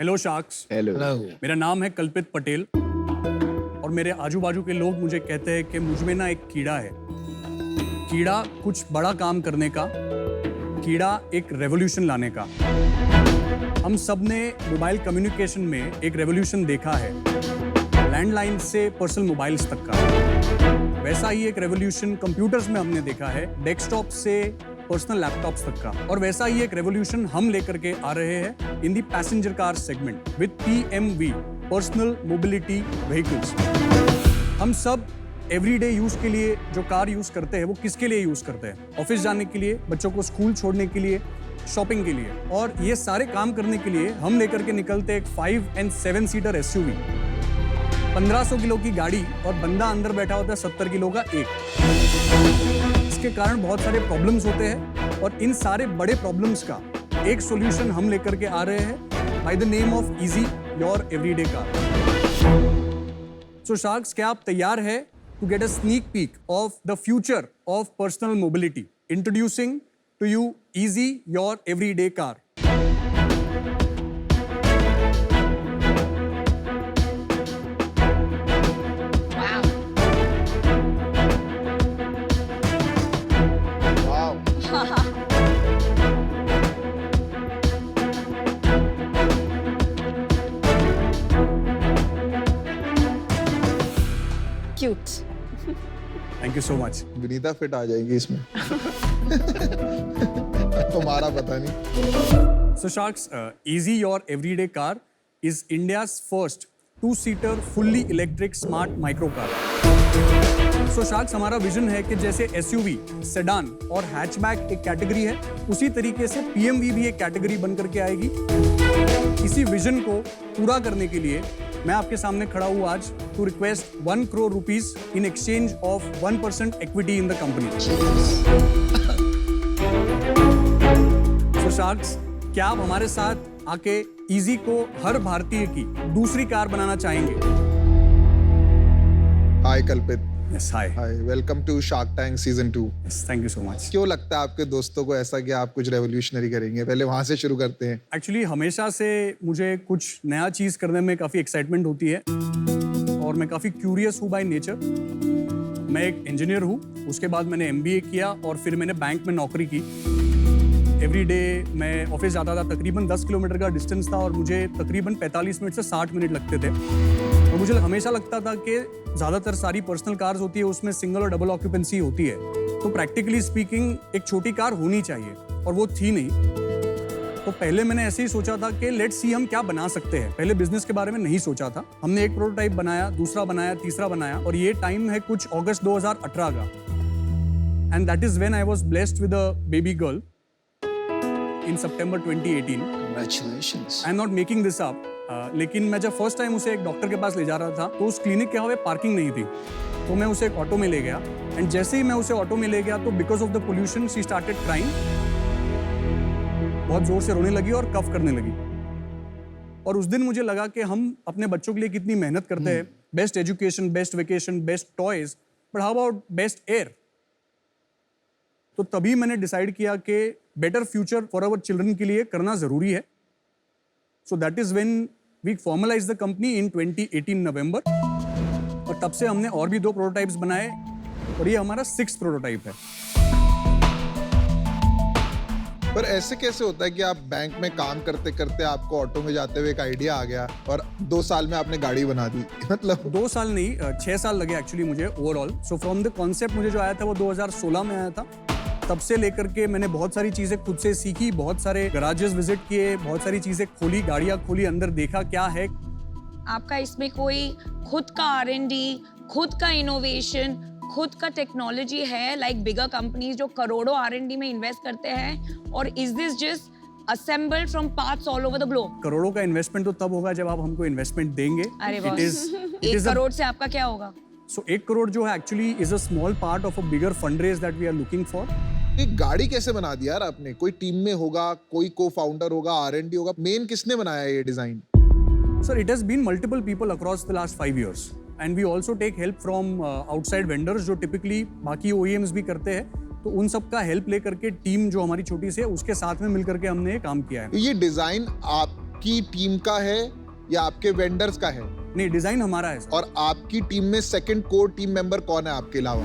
Hello sharks. Hello. मेरा नाम है कल्पित पटेल और मेरे आजू बाजू के लोग मुझे कहते हैं कि मुझ में ना एक कीड़ा है। कीड़ा कुछ बड़ा काम करने का, कीड़ा एक रेवोल्यूशन लाने का। हम सब ने मोबाइल कम्युनिकेशन में एक रेवोल्यूशन देखा है, लैंडलाइन से पर्सनल मोबाइल्स तक का। वैसा ही एक रेवोल्यूशन कंप्यूटर्स में हमने देखा है, डेस्कटॉप से पर्सनल लैपटॉप्स तक का। और वैसा ही एक रेवोल्यूशन हम लेकर के आ रहे हैं in the passenger car segment with PMV, personal mobility vehicles. हम सब एवरीडे यूज के लिए जो कार यूज करते हैं वो किसके लिए यूज करते हैं? ऑफिस जाने के लिए, बच्चों को स्कूल छोड़ने के लिए, शॉपिंग के लिए। और ये सारे काम करने के लिए हम लेकर के निकलते हैं एक 5 and 7 सीटर SUV, 1500 किलो की गाड़ी, और बंदा अंदर बैठा होता है 70 किलो का एक। इसके कारण बहुत सारे प्रॉब्लम्स होते हैं और इन सारे बड़े प्रॉब्लम्स का एक सॉल्यूशन हम लेकर के आ रहे हैं by the name of easy your everyday car. So sharks, क्या आप तैयार है to get a sneak peek of the future of personal mobility? Introducing to you easy your everyday car. Cute. Thank you so much. Vineeta fit आ जाएगी इसमें। तुम्हारा पता नहीं। So Sharks, Easy Your Everyday Car is India's first 2-seater fully electric smart micro car. So Sharks, हमारा vision है कि जैसे SUV, सेडान और हैचबैक एक कैटेगरी है, उसी तरीके से PMV भी एक कैटेगरी बन करके आएगी। इसी विजन को पूरा करने के लिए मैं आपके सामने खड़ा हूँ आज to request 1 crore rupees in exchange of 1% equity in the company. So Sharks, क्या आप हमारे साथ आके इजी को हर भारतीय की दूसरी कार बनाना चाहेंगे? हाय Kalpit. Yes, hi. Hi, welcome to Shark Tank season 2। Yes, thank you so much. क्यों लगता है आपके दोस्तों को ऐसा कि आप कुछ रेवोल्यूशनरी करेंगे? पहले वहां से शुरू करते हैं। एक्चुअली हमेशा से मुझे कुछ नया चीज़ करने में काफ़ी एक्साइटमेंट होती है और मैं काफ़ी क्यूरियस हूँ बाय नेचर। मैं एक इंजीनियर हूँ, उसके बाद मैंने MBA किया और फिर मैंने बैंक में नौकरी की। एवरीडे मैं ऑफिस जाता था, तकरीबन 10 किलोमीटर का डिस्टेंस था और मुझे तकरीबन 45 मिनट से 60 मिनट लगते थे। और मुझे हमेशा लगता था कि ज़्यादातर सारी पर्सनल कार्स होती है उसमें सिंगल और डबल ऑक्यूपेंसी होती है, तो प्रैक्टिकली स्पीकिंग एक छोटी कार होनी चाहिए, और वो थी नहीं। तो पहले मैंने ऐसे ही सोचा था कि लेट्स सी हम क्या बना सकते हैं। पहले बिजनेस के बारे में नहीं सोचा था। हमने एक प्रोटोटाइप बनाया, दूसरा बनाया, तीसरा बनाया, और ये टाइम है कुछ अगस्त 2018 का। And that is when I was blessed with a baby girl in September 2018. Congratulations. I am not making this up, लेकिन मैं जब फर्स्ट टाइम उसे एक डॉक्टर के पास ले जा रहा था तो उस क्लिनिक के हवा पार्किंग नहीं थी, तो मैं उसे एक ऑटो में ले गया। एंड जैसे ही मैं उसे ऑटो में ले गया तो because of the pollution she started crying, बहुत जोर से रोने लगी और कफ करने लगी। और उस दिन मुझे लगा कि हम अपने बच्चों के लिए कितनी मेहनत करते हैं, best education, best vacation, best toys, but how about best air? तो तभी मैंने डिसाइड किया कि better future for our children के लिए करना जरूरी है। So that is when we formalise the company in 2018 November, और तब से हमने और भी 2 प्रोटोटाइप्स बनाए और ये हमारा 6th प्रोटोटाइप है। पर ऐसे कैसे होता है कि आप बैंक में काम करते करते आपको ऑटो में जाते हुए एक आइडिया आ गया और 2 साल में आपने गाड़ी बना दी? मतलब 2 साल नहीं, 6 साल लगे एक्चुअली मुझे overall. So from the concept मुझे जो आया था वो 2016 में आया था। तब से लेकर के मैंने बहुत सारी चीज़ें खुद से सीखी, बहुत सारे गराजेस विजिट किए, बहुत सारी चीज़ें खोली, गाड़ियाँ खोली, अंदर देखा क्या है। आपका इसमें कोई खुद का R&D, खुद का इनोवेशन, खुद का टेक्नोलॉजी है, लाइक बिगर कंपनीज जो करोड़ों R&D में इन्वेस्ट करते हैं, और is this just assembled from parts all over the globe? करोड़ों का इन्वेस्टमेंट तो तब होगा जब आप हमको इन्वेस्टमेंट देंगे। अरे It बॉस, is 1 करोड़ से आपका क्या होगा? So 1 करोड़ जो है actually is a small part of a bigger fundraise that we are looking for. एक गाड़ी कैसे बना दी यार आपने? कोई टीम में होगा, कोई को-फाउंडर होगा, R&D होगा, मेन किसने बनाया ये design? Sir, it has been multiple people across the last 5 years, and we also take help from outside vendors जो typically बाकी OEMs भी करते हैं। तो उन सब का हेल्प लेकर के टीम जो हमारी छोटी सी है उसके साथ में मिलकर के हमने ये काम किया है। ये डिजाइन आप आपकी टीम का है या आपके वेंडर्स का है? नहीं, डिजाइन हमारा है सर। और आपकी टीम में सेकंड कोर टीम मेंबर कौन है आपके अलावा?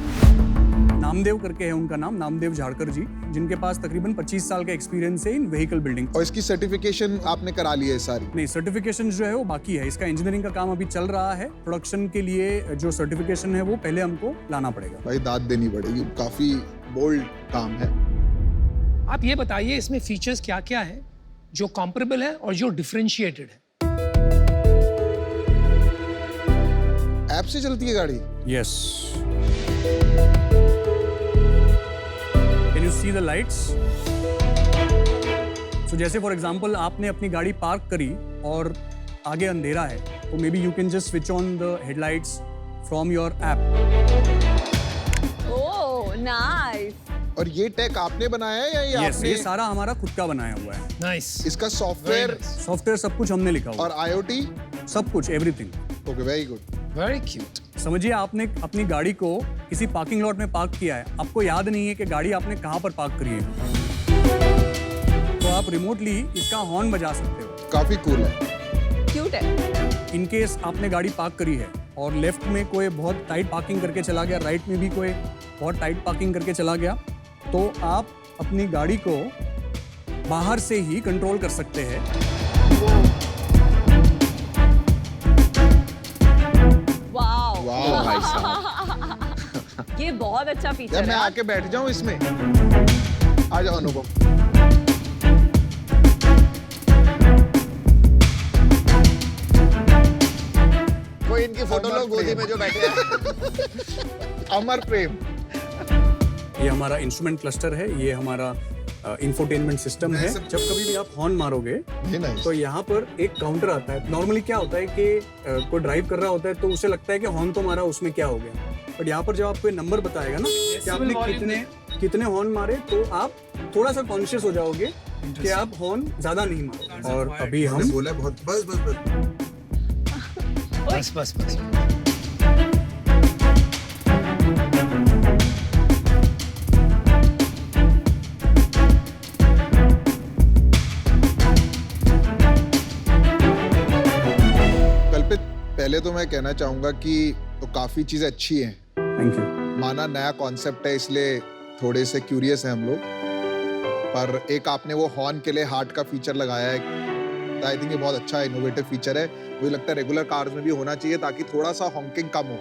नामदेव करके है उनका नाम, नामदेव झाड़कर जी, जिनके पास तकरीबन 25 साल का एक्सपीरियंस है इन व्हीकल बिल्डिंग। और इसकी सर्टिफिकेशन आपने करा ली है सारी? नहीं, सर्टिफिकेशन जो है वो बाकी है। इसका इंजीनियरिंग का काम अभी चल रहा है। प्रोडक्शन के लिए जो सर्टिफिकेशन है वो पहले हमको लाना पड़ेगा। भाई दाद देनी पड़ेगी, काफी बोल्ड काम है। आप ये बताइए इसमें फीचर्स क्या क्या है जो कॉम्परेबल है और जो डिफरेंशिएटेड है? ऐप से चलती है गाड़ी? Yes. Can you see the lights? So जैसे फॉर एग्जांपल आपने अपनी गाड़ी पार्क करी और आगे अंधेरा है, तो may be you can just switch on the headlights from your app. Oh nice. और ये टेक आपने बनाया है या ये यस, आपने? ये सारा हमारा खुद का बनाया हुआ है। नाइस। इसका सॉफ्टवेयर सॉफ्टवेयर सब कुछ हमने लिखा हुआ और आईओटी? है, सब कुछ, everything. Okay, very good. Very cute. समझिए आपने अपनी गाड़ी को किसी पार्किंग लॉट में पार्क किया है, आपको याद नहीं है कि गाड़ी आपने कहाँ पर पार्क करी है, तो आप रिमोटली इसका हॉर्न बजा सकते हो। काफी कूल है। क्यूट है। इन केस आपने गाड़ी पार्क करी है और लेफ्ट में कोई बहुत टाइट पार्किंग करके चला गया, राइट में भी कोई बहुत टाइट पार्किंग करके चला गया, तो आप अपनी गाड़ी को बाहर से ही कंट्रोल कर सकते हैं। वाओ। वाह भाई साहब। ये बहुत अच्छा यार फीचर मैं है। आके बैठ जाऊं इसमें? आ जाओ अनुभव। कोई इनकी फोटो लो गोदी में जो बैठे हैं। अमर प्रेम। ये हमारा इंस्ट्रूमेंट क्लस्टर है, ये हमारा इंफोटेनमेंट सिस्टम है। जब कभी भी आप हॉर्न मारोगे तो यहाँ पर एक काउंटर आता है। नॉर्मली क्या होता है कि कोई ड्राइव कर रहा होता है तो उसे लगता है कि हॉर्न तो मारा, उसमें क्या हो गया, बट यहाँ पर जब आपको ये नंबर बताएगा ना कि आपने कितने हॉर्न मारे, तो आप थोड़ा सा कॉन्शियस हो जाओगे कि आप हॉर्न ज्यादा नहीं मारो। और अभी हम बोला बहुत, बस बस बस। बस बस बस। कल्पित, पहले तो मैं कहना चाहूंगा कि तो काफी चीजें अच्छी हैं। Thank you. माना नया कॉन्सेप्ट है इसलिए थोड़े से क्यूरियस हैं हम लोग, पर एक आपने वो हॉर्न के लिए हार्ट का फीचर लगाया है, आई थिंक ये बहुत अच्छा इनोवेटिव फीचर है। मुझे लगता है रेगुलर कार्स में भी होना चाहिए ताकि थोड़ा सा हॉकिंग कम हो।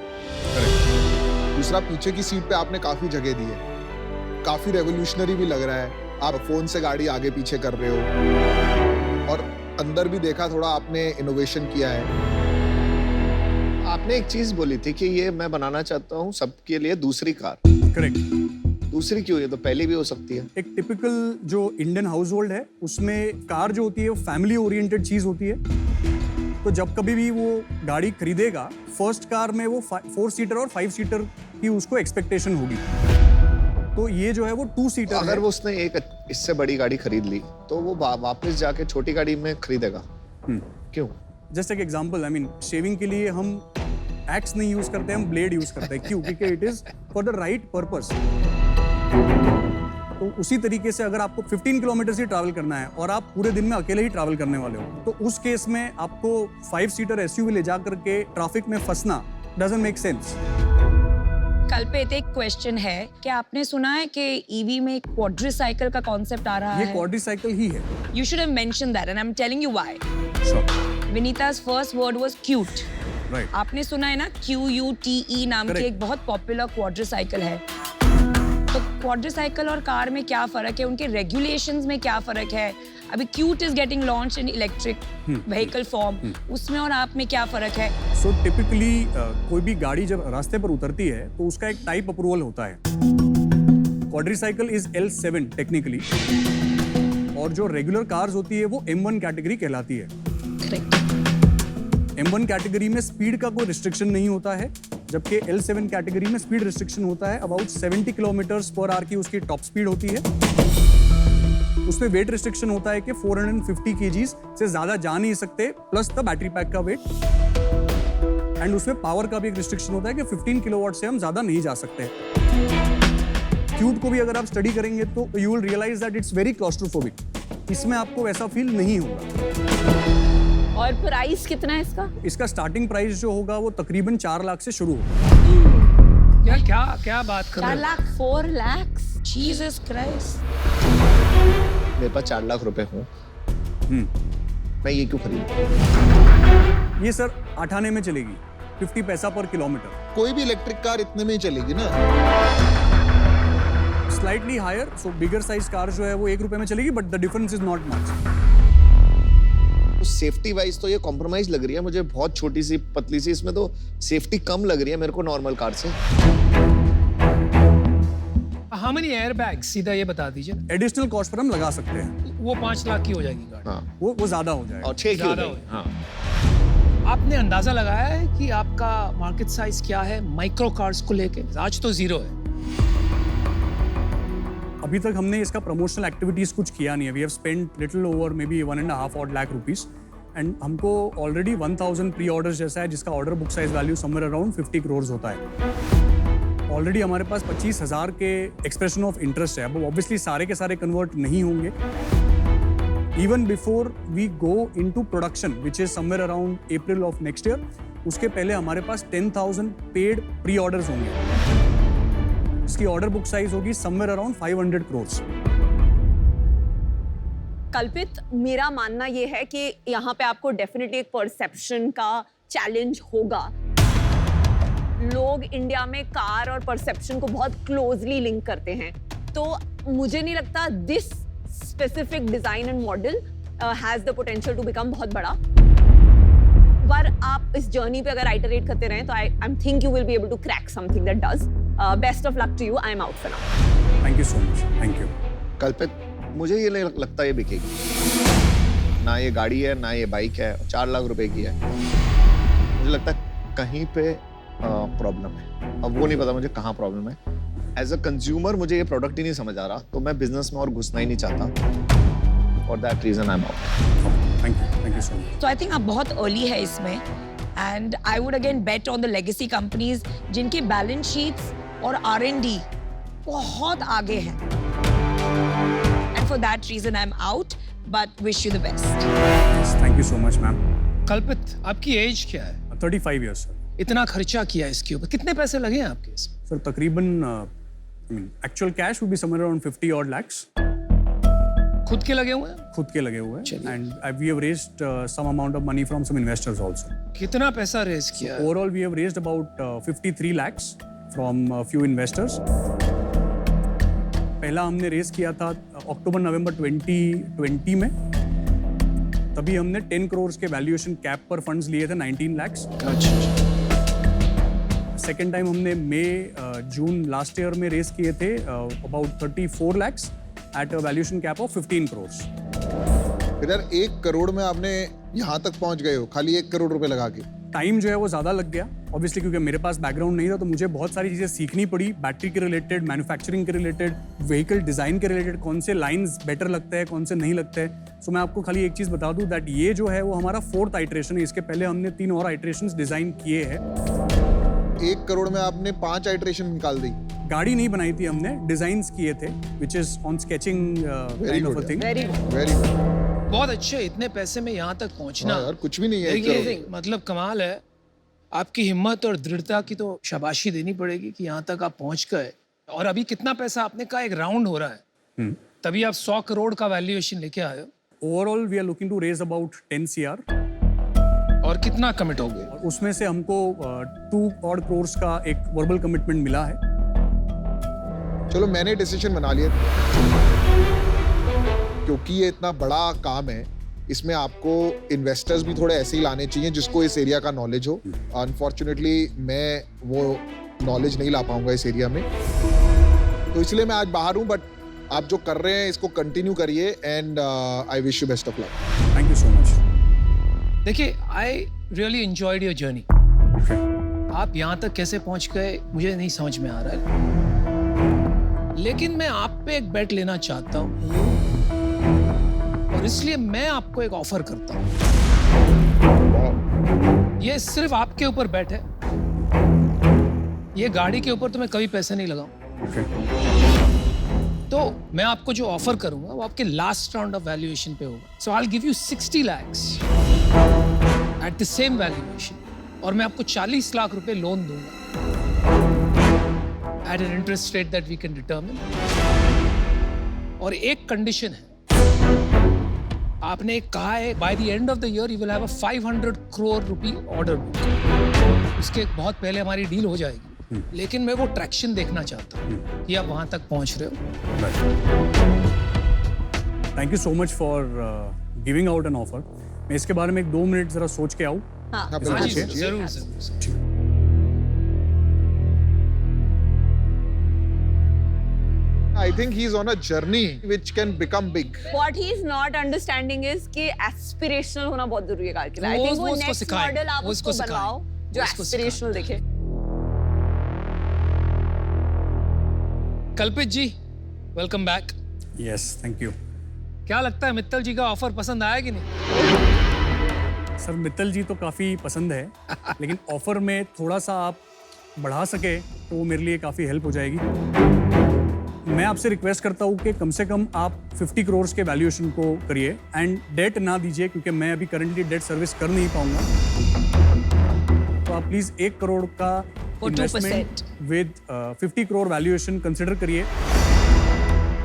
दूसरा, पीछे की सीट पे आपने काफी जगह दी है, काफी रेवोल्यूशनरी भी लग रहा है। आप फोन से गाड़ी आगे पीछे कर रहे हो और अंदर भी देखा थोड़ा आपने इनोवेशन किया है। आपने एक चीज बोली थी कि ये मैं बनाना चाहता हूँ सबके लिए दूसरी कार। करेक्ट। दूसरी क्यों? ये तो पहली भी हो सकती है। एक टिपिकल जो इंडियन हाउस होल्ड है उसमें कार जो होती है वो फैमिली ओरिएंटेड चीज होती है, तो जब कभी भी वो गाड़ी खरीदेगा, फर्स्ट कार में वो 4 सीटर और 5 सीटर की उसको एक्सपेक्टेशन होगी, तो ये जो है वो 2 सीटर अगर है। वो उसने एक इससे बड़ी गाड़ी खरीद ली तो वो वापस जाके छोटी गाड़ी में खरीदेगा। क्यों? जस्ट एक एग्जांपल, आई मीन शेविंग के लिए हम एक्स नहीं यूज करते, हम ब्लेड यूज करते हैं। क्यों? क्योंकि it is for the right purpose. तो उसी तरीके से अगर आपको 15 किलोमीटर ही ट्रैवल करना है और आप पूरे दिन में अकेले ही ट्रैवल करने वाले हो, तो उस केस में आपको 5 सीटर एसयूवी ले जा करके ट्रैफिक में फंसना डजंट मेक सेंस। कल्पित, एक क्वेश्चन है, क्या आपने सुना है कि ईवी में क्वाड्रीसाइकिल का कॉन्सेप्ट आ रहा ये है? क्वाड्रीसाइकिल ही है। You should have mentioned that and I'm telling you why. Sure. विनीता's first word was cute. Right. आपने सुना है ना, QUTE नाम की Correct. एक बहुत पॉपुलर क्वाड्रीसाइकिल है। तो क्वाड्रीसाइकिल और कार में क्या फर्क है, उनके रेगुलेशंस में क्या फर्क है? अभी cute is getting launch in electric vehicle form, उसमें और आप में क्या फर्क है? सो टिपिकली कोई भी गाड़ी जब रास्ते पर उतरती है तो उसका एक टाइप अप्रूवल होता है। क्वाड्रीसाइकिल इज L7 टेक्निकली, और जो रेगुलर कार्स होती है वो M1 कैटेगरी कहलाती है। करेक्ट। M1 कैटेगरी में स्पीड का कोई रिस्ट्रिक्शन नहीं होता है, जबकि L7 कैटेगरी में स्पीड रिस्ट्रिक्शन होता है। अबाउट 70 किलोमीटर्स पर आवर की उसकी टॉप स्पीड होती है। उसमें वेट रिस्ट्रिक्शन होता है कि 450 kgs से ज्यादा जा नहीं सकते, प्लस द बैटरी पैक का वेट। एंड उसमें पावर का भी एक रिस्ट्रिक्शन होता है कि 15 किलोवाट से हम ज्यादा नहीं जा सकते। क्यूट को भी अगर आप स्टडी करेंगे तो you will realise that it's very claustrophobic. इसमें आपको वैसा फील नहीं होगा। और प्राइस कितना है इसका? इसका स्टार्टिंग प्राइस जो होगा वो तकरीबन 4 लाख से शुरू होगा। क्या क्या क्या बात कर रहे 4 हो? लाख 4 lakhs. Jesus Christ. मेरे पास 4 लाख रुपए हों, मैं ये क्यों खरीदूं? ये सर 8 आने में चलेगी, 50 पैसा पर किलोमीटर। कोई भी इलेक्ट्रिक कार इतने में ही चलेगी ना। स्लाइटली हायर, सो बिगर साइज कार जो है वो 1 रुपए में चलेगी, but the difference is not much. तो सेफ्टी वाइज तो ये कॉम्प्रोमाइज लग रही है मुझे, बहुत छोटी सी पतली सी, इसमें तो सेफ्टी कम लग रही है मेरे को नॉर्मल कार से। हाउ मेनी एयरबैग्स, सीधा ये बता दीजिए ना। एडिशनल कॉस्ट पर हम लगा सकते हैं, वो 5 लाख की हो जाएगी गाड़ी। हाँ, वो ज्यादा हो जाएगा। और 6 की हो ज्यादा जाएगी। हो हाँ, आपने अंदाजा लगाया है कि आपका मार्केट साइज क्या है माइक्रो कार्स को लेके? आज तो 0 है। अभी तक हमने इसका प्रमोशनल एक्टिविटीज कुछ किया नहीं है। We have spent little over maybe 1.5 odd lakh rupees and हमको ऑलरेडी 1000 प्री ऑर्डर जैसा है, जिसका order book size value somewhere around 50 crores होता है। ऑलरेडी हमारे पास 25,000 के एक्सप्रेशन ऑफ इंटरेस्ट है। अब ऑब्वियसली सारे के सारे कन्वर्ट नहीं होंगे। Even before we go into production which is somewhere around April of next year, उसके पहले हमारे पास 10,000 पेड प्री ऑर्डर्स होंगे। इसकी ऑर्डर बुक साइज होगी समवेयर अराउंड 500 crores। कल्पित, मेरा मानना ये है कि यहाँ पे आपको डेफिनेटली एक परसेप्शन का चैलेंज होगा। लोग इंडिया में कार और परसेप्शन को बहुत क्लोजली लिंक करते हैं, तो मुझे नहीं लगता this specific design and model has the potential to become बहुत बड़ा। पर आप इस जर्नी पे अगर आइटरेट करते रहें तो I think you will be able to crack something that does. Best of luck to you. I am out for now. Thank you so much. Thank you. Kalpit, मुझे ये नहीं लगता ये बिकेगी। ना ये गाड़ी है, ना ये बाइक है, 4 लाख रुपए की है। मुझे लगता है कहीं पे प्रॉब्लम है। अब वो नहीं पता मुझे कहाँ प्रॉब्लम है। एज अ कंज्यूमर मुझे ये प्रोडक्ट ही नहीं समझ आ रहा, तो मैं बिजनेस में और घुसना ही नहीं चाहता। For that reason I am out. Thank you so much. तो आई थिंक अब बहुत अर्ली है इसमें, and I would again bet on the legacy companies जिनकी बैलेंस शीट्स और R&D बहुत आगे हैं। And for that reason I am out, but wish you the best. Thank you so much ma'am. Kalpit, आपकी एज क्या है? 35 years सर। इतना खर्चा किया इसके ऊपर, कितने पैसे लगे हैं आपके इसमें? सर तकरीबन actual cash will be somewhere around 50 odd lakhs। खुद के लगे हुए हैं? खुद के लगे हुए हैं, चलिए। And we have raised some amount of money from some investors also. कितना पैसा रेज किया है? Overall we have raised about 53 lakhs from few investors. पहला हमने रेज किया था अक्टूबर नवंबर 2020 में, तभी हमने 10 crores के वैल्यूएशन कैप पर फंड्स लिए थे 19 lakhs। अच्छा। सेकेंड टाइम हमने मई जून लास्ट ईयर में रेज किए थे about 34 lakhs at a valuation cap of 15 crores। फिर यार 1 करोड़ में आपने यहाँ तक पहुंच गए हो खाली 1 करोड़ रुपए लगा के। टाइम जो है वो ज़्यादा लग गया ऑब्वियसली, क्योंकि मेरे पास बैकग्राउंड नहीं था, तो मुझे बहुत सारी चीज़ें सीखनी पड़ी। बैटरी के रिलेटेड, मैन्युफैक्चरिंग के रिलेटेड, व्हीकल डिज़ाइन के रिलेटेड, कौन से लाइंस बेटर लगते हैं, कौन से नहीं लगते हैं। सो मैं आपको खाली एक चीज़ बता दूं दैट ये जो है वो हमारा 4th आइट्रेशन है। इसके पहले हमने 3 और आइट्रेशंस डिज़ाइन किए हैं। 1 करोड़ में आपने 5 आइट्रेशन निकाल दी। गाड़ी नहीं बनाई थी हमने, डिज़ाइंस किए थे, which is on sketching kind of a thing. Very good. Very good. बहुत अच्छे, इतने पैसे में यहाँ तक पहुँचना यार कुछ भी नहीं है 1 देखिए, करोड़। मतलब कमाल है। आपकी हिम्मत और दृढ़ता की तो शाबाशी देनी पड़ेगी कि यहाँ तक आप पहुँच गए। और अभी कितना पैसा आपने कहा, एक राउंड हो रहा है, तभी आप 100 करोड़ का वैल्यूएशन लेके आए हो। Overall we are looking to raise about 10 CR। और कितना कमिट हो गए? उसमें से हमको 2 odd crores का एक वर्बल कमिटमेंट मिला है। चलो मैंने डिसीजन बना लिया, क्योंकि ये इतना बड़ा काम है, इसमें आपको इन्वेस्टर्स भी थोड़े ऐसे ही लाने चाहिए जिसको इस एरिया का नॉलेज हो। अनफॉर्चुनेटली मैं वो नॉलेज नहीं ला पाऊंगा इस एरिया में, तो इसलिए मैं आज बाहर हूँ। बट आप जो कर रहे हैं इसको कंटिन्यू करिए, and I wish you best of luck. Thank you so much. देखिए, I really enjoyed your journey. आप यहाँ तक कैसे पहुँच गए मुझे नहीं समझ में आ रहा है, लेकिन मैं आप पे एक बेट लेना चाहता हूँ, और इसलिए मैं आपको एक ऑफर करता हूँ। ये सिर्फ आपके ऊपर बेट है, ये गाड़ी के ऊपर तो मैं कभी पैसे नहीं लगाऊं। तो मैं आपको जो ऑफर करूंगा वो आपके लास्ट राउंड ऑफ वैल्यूएशन पे होगा। So I will give you 60 lakhs at the same valuation और मैं आपको 40 लाख रुपए लोन दूंगा at an interest rate that we can determine. और एक कंडीशन है, आपने कहा है by the end of the year you will have a 500 crore rupee order book. उसके बहुत पहले हमारी डील हो जाएगी, लेकिन मैं वो ट्रैक्शन देखना चाहता हूँ कि आप वहां तक पहुंच रहे हो। Thank you so much for giving out an offer. मैं इसके बारे में 1-2 मिनट जरा सोच के आऊँ। हाँ, हाँ, हाँ जी, सोचिए। जरूर जरूर। I think he's on a journey which can become big. What he is not understanding is कि aspirational होना बहुत जरूरी है कार के लिए। I think वो उसको next सिखाएंगे, model आप वो उसको उसको बनवाओ जो उसको aspirational दिखे। Kalpit ji, welcome back. Yes, thank you. क्या लगता है मित्तल जी का ऑफर पसंद आया कि नहीं? सर मित्तल जी तो काफ़ी पसंद है, लेकिन ऑफर में थोड़ा सा आप बढ़ा सके तो वो मेरे लिए काफ़ी हेल्प हो जाएगी। मैं आपसे रिक्वेस्ट करता हूँ कि कम से कम आप 50 करोड़ के वैल्यूएशन को करिए एंड डेट ना दीजिए, क्योंकि मैं अभी करंटली डेट सर्विस कर नहीं पाऊंगा। तो आप प्लीज़ 1 करोड़ का investment with 50 crore valuation consider करिए।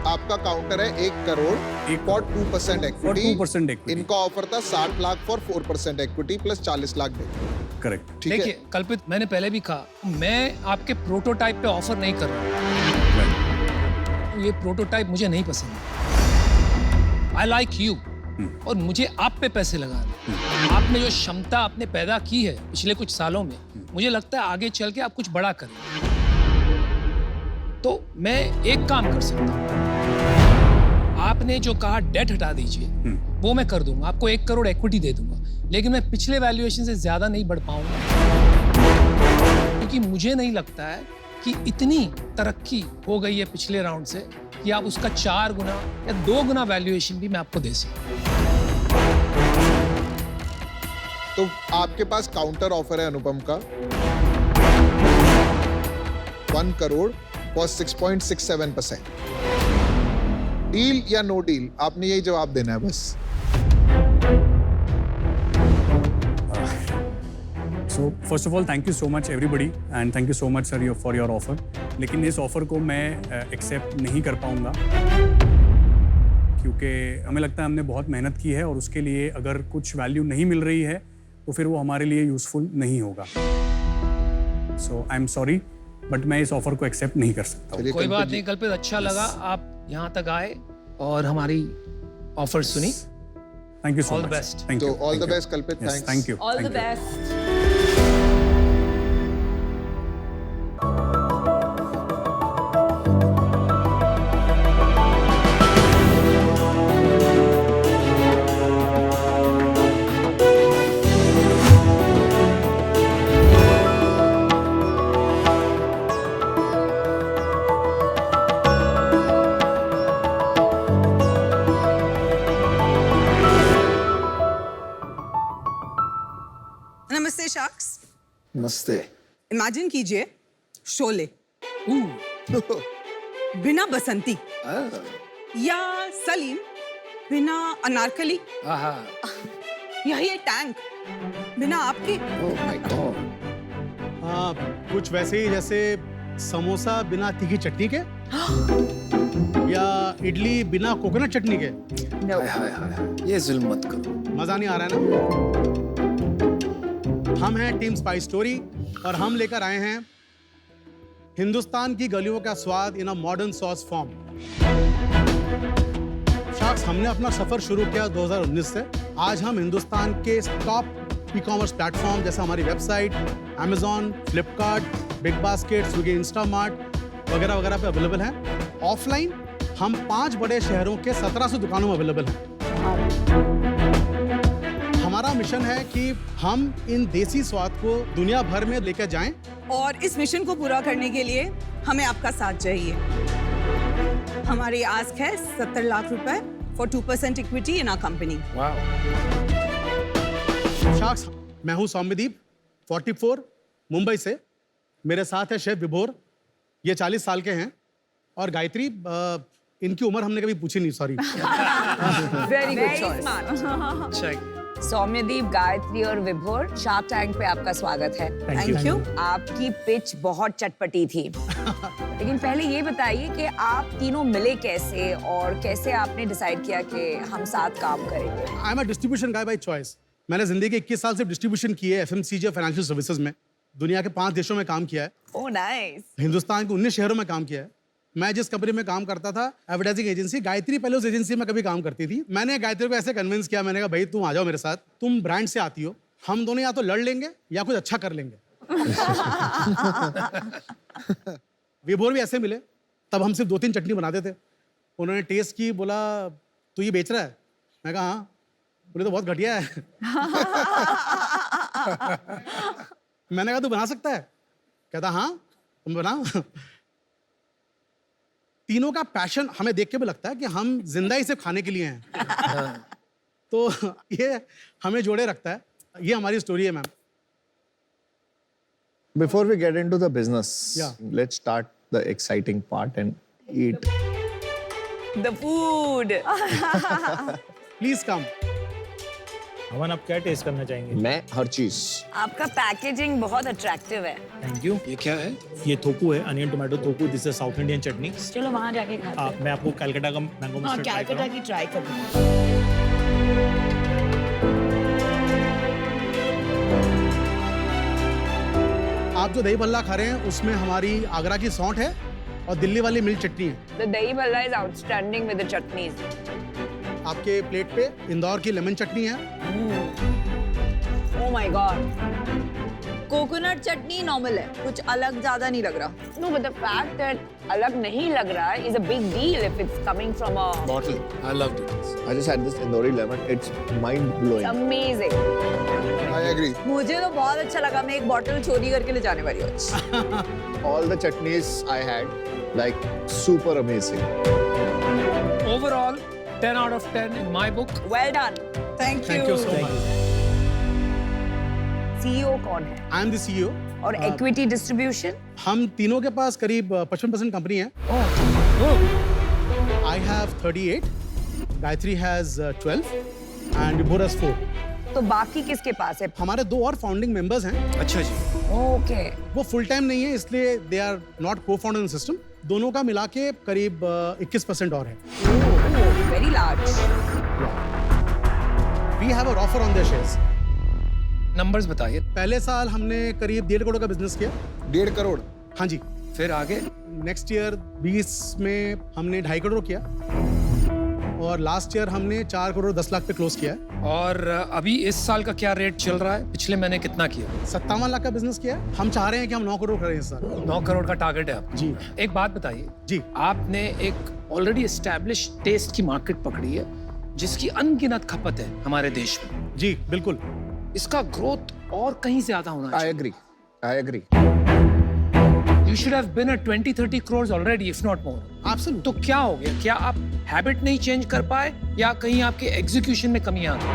आपका काउंटर है 1 crore for 2% for equity. 2% equity. इनका ऑफर था 60 lakh for 4% equity plus 40 lakh debt. Correct. ठीक है। देखिए कल्पित, मैंने पहले भी कहा, मैं आपके प्रोटोटाइप पे ऑफर नहीं कर रहा हूँ। ये प्रोटोटाइप मुझे नहीं पसंद। आई लाइक यू, और मुझे आप पे पैसे लगाने। आपने जो क्षमता आपने पैदा की है पिछले कुछ सालों में, मुझे लगता है आगे चल के आप कुछ बड़ा करें। तो मैं एक काम कर सकता हूँ, आपने जो कहा डेट हटा दीजिए, वो मैं कर दूंगा, आपको 1 करोड़ इक्विटी दे दूंगा, लेकिन मैं पिछले वैल्यूएशन से ज्यादा नहीं बढ़ पाऊंगा, क्योंकि मुझे नहीं लगता है कि इतनी तरक्की हो गई है पिछले राउंड से कि आप उसका 4 गुना या 2 गुना वैल्यूएशन भी मैं आपको दे सकूं। तो आपके पास काउंटर ऑफर है अनुपम का 1 करोड़ फॉर 6.67%। डील या नो डील, आपने यही जवाब देना है बस। So first of all thank you so much everybody and thank you so much sir for your offer. लेकिन इस ऑफर को मैं एक्सेप्ट नहीं कर पाऊंगा, क्योंकि हमें लगता है हमने बहुत मेहनत की है और उसके लिए अगर कुछ वैल्यू नहीं मिल रही है तो फिर वो हमारे लिए यूजफुल नहीं होगा। So I am sorry, but मैं इस ऑफर को एक्सेप्ट नहीं कर सकता हूँ। कोई बात नहीं कल्पित, अच्छा लगा आप यहाँ तक आए और हमारी ऑफर सुनी। Thank you so All the much. best. Thank तो यू। ऑल द बेस्ट कल्पित। Thanks. Thank you. All the best. नमस्ते शाक्स। नमस्ते। इमेजिन कीजिए शोले बिना बसंती, या सलीम बिना अनारकली, या ये टैंक बिना आपके। Oh my God. हाँ, कुछ वैसे ही जैसे समोसा बिना तीखी चटनी के या इडली बिना कोकोनट चटनी के। हाय हाय हाय, ये जुल्म मत करो। मजा नहीं आ रहा है ना? हम हैं टीम स्पाइस स्टोरी और हम लेकर आए हैं हिंदुस्तान की गलियों का स्वाद in a modern sauce form. शाक्स, हमने अपना सफर शुरू किया 2019 से। आज हम हिंदुस्तान के टॉप ई कॉमर्स प्लेटफॉर्म जैसे हमारी website, Amazon, Flipkart, big basket, Swiggy, Instamart वगैरह वगैरह पे अवेलेबल हैं। ऑफलाइन हम 5 बड़े शहरों के 1700 दुकानों में अवेलेबल हैं। हमारा मिशन है कि हम इन देसी स्वाद को दुनिया भर में लेकर जाएं। और इस मिशन को पूरा करने के लिए हमें आपका साथ चाहिए। हमारी आस्क है 70 लाख रुपए for 2% equity in our company. Sharks, मैं हूं सौम्यदीप, 44, मुंबई से। मेरे साथ है शेफ विभोर, ये 40 साल के हैं। और गायत्री, इनकी उम्र हमने कभी पूछी नहीं, सॉरी। Very good choice. अच्छा, सौम्यदीप, गायत्री और विभोर, शार्क टैंक पे आपका स्वागत है। Thank you. आपकी पिच बहुत चटपटी थी, लेकिन पहले ये बताइए कि आप तीनों मिले कैसे और कैसे आपने डिसाइड किया कि हम साथ काम करेंगे। I am a distribution guy by choice. मैंने जिंदगी के 21 साल से डिस्ट्रीब्यूशन की है एफएमसीजी और फाइनेंशियल सर्विसेज में। दुनिया के 5 देशों में काम किया है। Oh nice. हिंदुस्तान के 19 शहरों में काम किया है। मैं जिस कंपनी में काम करता था, एडवर्टाइजिंग एजेंसी, गायत्री पहले उस एजेंसी में कभी काम करती थी। मैंने गायत्री को ऐसे कन्विंस किया, मैंने कहा भाई तुम आ जाओ मेरे साथ, तुम ब्रांड से आती हो, हम दोनों या तो लड़ लेंगे या कुछ अच्छा कर लेंगे। विभोर भी ऐसे मिले, तब हम सिर्फ 2-3 चटनी बनाते थे। उन्होंने टेस्ट की, बोला तू ये बेच रहा है? मैं कहा हाँ। बोले तो बहुत घटिया है। मैंने कहा तू बना सकता है? कहता हाँ तुम बनाओ। तीनों का पैशन हमें देख के भी लगता है कि हम जिंदा ही सिर्फ खाने के लिए हैं। तो ये हमें जोड़े रखता है। ये हमारी स्टोरी है ma'am. Before we get into the business, Yeah. let's start the exciting part and eat. The food. Please come. Aman, आप क्या टेस्ट करना चाहेंगे? मैं हर चीज। आपका पैकेजिंग बहुत अट्रैक्टिव है। Thank you. ये क्या है? ये थोकू है, onion tomato thokku. This is South Indian chutney. चलो वहाँ जाके खाते हैं। मैं आपको कलकत्ता का मैंगो हाँ, मस्टर्ड ट्राई कैलकाटा करूँ। की ट्राई करूँ। आप जो दही भल्ला खा रहे हैं उसमें हमारी आगरा की सौंठ है और दिल्ली वाली मिल्क चटनी है। The dahi bhalla is outstanding with the chutneys. आपके प्लेट पे इंदौर की लेमन चटनी है। Oh my god. Coconut chutney normal है, कुछ अलग ज्यादा नहीं लग रहा। No, but the fact that अलग नहीं लग रहा है is a big deal if it's coming from a Bottle. I loved it. I just had this Indori lemon. It's mind blowing. amazing. I agree. मुझे तो बहुत अच्छा लगा, मैं एक बॉटल चोरी करके ले जाने वाली हूँ। All the chutneys I had, like super amazing. Overall, 10 out of 10 in my book. Well done. Thank thank you so much. CEO कौन है? I am the CEO. और equity distribution? हम तीनों के पास करीब 55% कंपनी है। I have 38, Gayatri has 12 and विभोर has 4। तो बाकी किसके पास है? हमारे 2 और फाउंडिंग मेंबर्स हैं। अच्छा जी। Okay. वो फुल टाइम नहीं है, इसलिए दे आर नॉट को फाउंडर इन सिस्टम। दोनों का मिला के करीब 21% और है। Oh, very large. We have a offer on their shares. Numbers बताइए। पहले साल हमने करीब 1.5 करोड़ का बिजनेस किया। 1.5 करोड़। हाँ जी। फिर आगे? नेक्स्ट ईयर 20 में हमने 2.5 करोड़ किया और लास्ट ईयर हमने 4 करोड़ 10 लाख पे क्लोज किया है। और अभी इस साल का क्या रेट चल रहा है? पिछले महीने कितना किया? 57 लाख का बिजनेस किया है। हम चाह रहे हैं कि हम 9 करोड़ करें इस साल। 9 करोड़ का टारगेट है आपका। जी। एक बात बताइए जी। आपने एक ऑलरेडी एस्टैब्लिश टेस्ट की मार्केट पकड़ी है जिसकी अनगिनत खपत है हमारे देश में। जी बिल्कुल। इसका ग्रोथ और कहीं ज्यादा होना I चाहिए। agree. I agree. You should have been at 20-30 crores already, if not more. Absolutely. तो क्या हो गया? क्या आप हैबिट नहीं चेंज कर पाए या कहीं आपके एग्जीक्यूशन में कमी आ गई?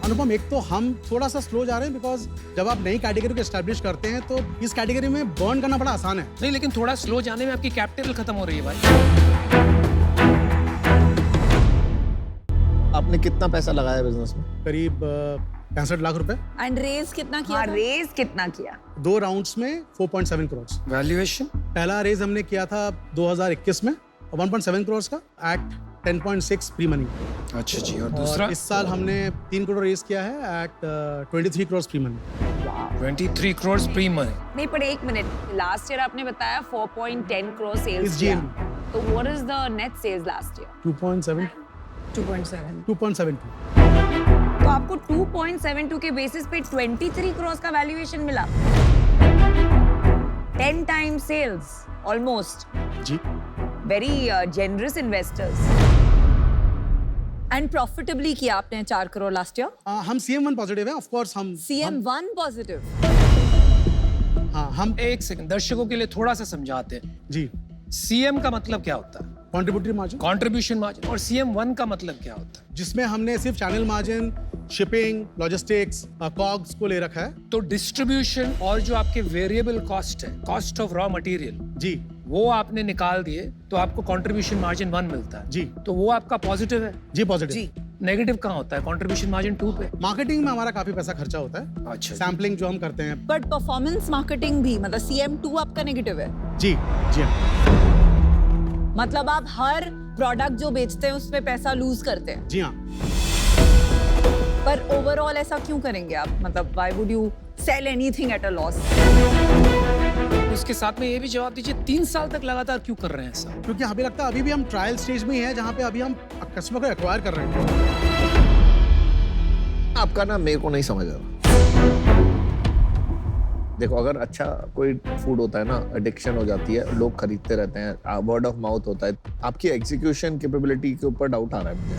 अनुपम, एक तो हम थोड़ा सा स्लो जा रहे हैं बिकॉज जब आप नई कैटेगरी को एस्टैब्लिश करते हैं तो इस कैटेगरी में बर्न करना बड़ा आसान है। नहीं, लेकिन थोड़ा स्लो जाने में आपकी कैपिटल खत्म हो रही है भाई। आपने कितना पैसा लगाया बिजनेस में? करीब 65 लाख रुपए। एंड रेज कितना किया हाँ, था? रेज कितना किया? 2 राउंड्स में 4.7 करोड़। वैल्यूएशन? पहला रेज हमने किया था 2021 में 1.7 करोड़ का एट 10.6 प्री मनी। अच्छा जी। और दूसरा? और इस साल हमने 3 करोड़ रेज किया है at 23 crore pre money. 23 crores pre money. नहीं, पर एक मिनट, लास्ट ईयर आपने बताया 4.10 करोड़ सेल्स It's किया। GMV। तो what is the net sales last year? 2.7 2.72। तो आपको 2.72 के बेसिस पे 23 करोड़ का वैल्यूएशन मिला। 10 टाइम सेल्स ऑलमोस्ट। जी। Very generous investors. And profitably किया आपने 4 करोड़ लास्ट ईयर। हम CM1 पॉजिटिव है ऑफ कोर्स। हम CM1 पॉजिटिव। हाँ हम एक सेकंड, दर्शकों के लिए थोड़ा सा समझाते हैं। जी। सीएम का मतलब क्या होता है? Contributory margin. Contribution margin. और CM1 का मतलब क्या होता है? जिसमें हमने सिर्फ channel margin, shipping, logistics, COGS को ले रखा है। तो डिस्ट्रीब्यूशन और जो आपके वेरिएबल कॉस्ट है, कॉस्ट ऑफ रॉ मटेरियल, जी वो आपने निकाल दिए तो आपको कंट्रीब्यूशन मार्जिन 1 मिलता है। जी। तो वो आपका पॉजिटिव है। जी पॉजिटिव। जी। नेगेटिव कहाँ होता है? कंट्रीब्यूशन मार्जिन 2 पे। मार्केटिंग में हमारा काफी पैसा खर्चा होता है, अच्छा जी। सैम्पलिंग जो हम करते हैं। बट परफॉर्मेंस मार्केटिंग भी मतलब CM2 आपका नेगेटिव है, जी जी हाँ। मतलब आप हर प्रोडक्ट जो बेचते हैं उसमें पैसा लूज करते हैं। जी हाँ। पर ओवरऑल ऐसा क्यों करेंगे आप? मतलब why would you sell anything at a loss? उसके साथ में ये भी जवाब दीजिए, 3 साल तक लगातार क्यों कर रहे हैं ऐसा? क्योंकि हमें लगता है अभी भी हम ट्रायल स्टेज में ही है, जहाँ पे अभी हम कस्टमर को एक्वायर कर रहे हैं। आपका ना मेरे को नहीं समझ आ रहा। देखो, अगर अच्छा कोई फूड होता है ना, एडिक्शन हो जाती है, लोग खरीदते रहते हैं, वर्ड ऑफ माउथ होता है। आपकी एग्जीक्यूशन कैपेबिलिटी के ऊपर डाउट आ रहा है मुझे।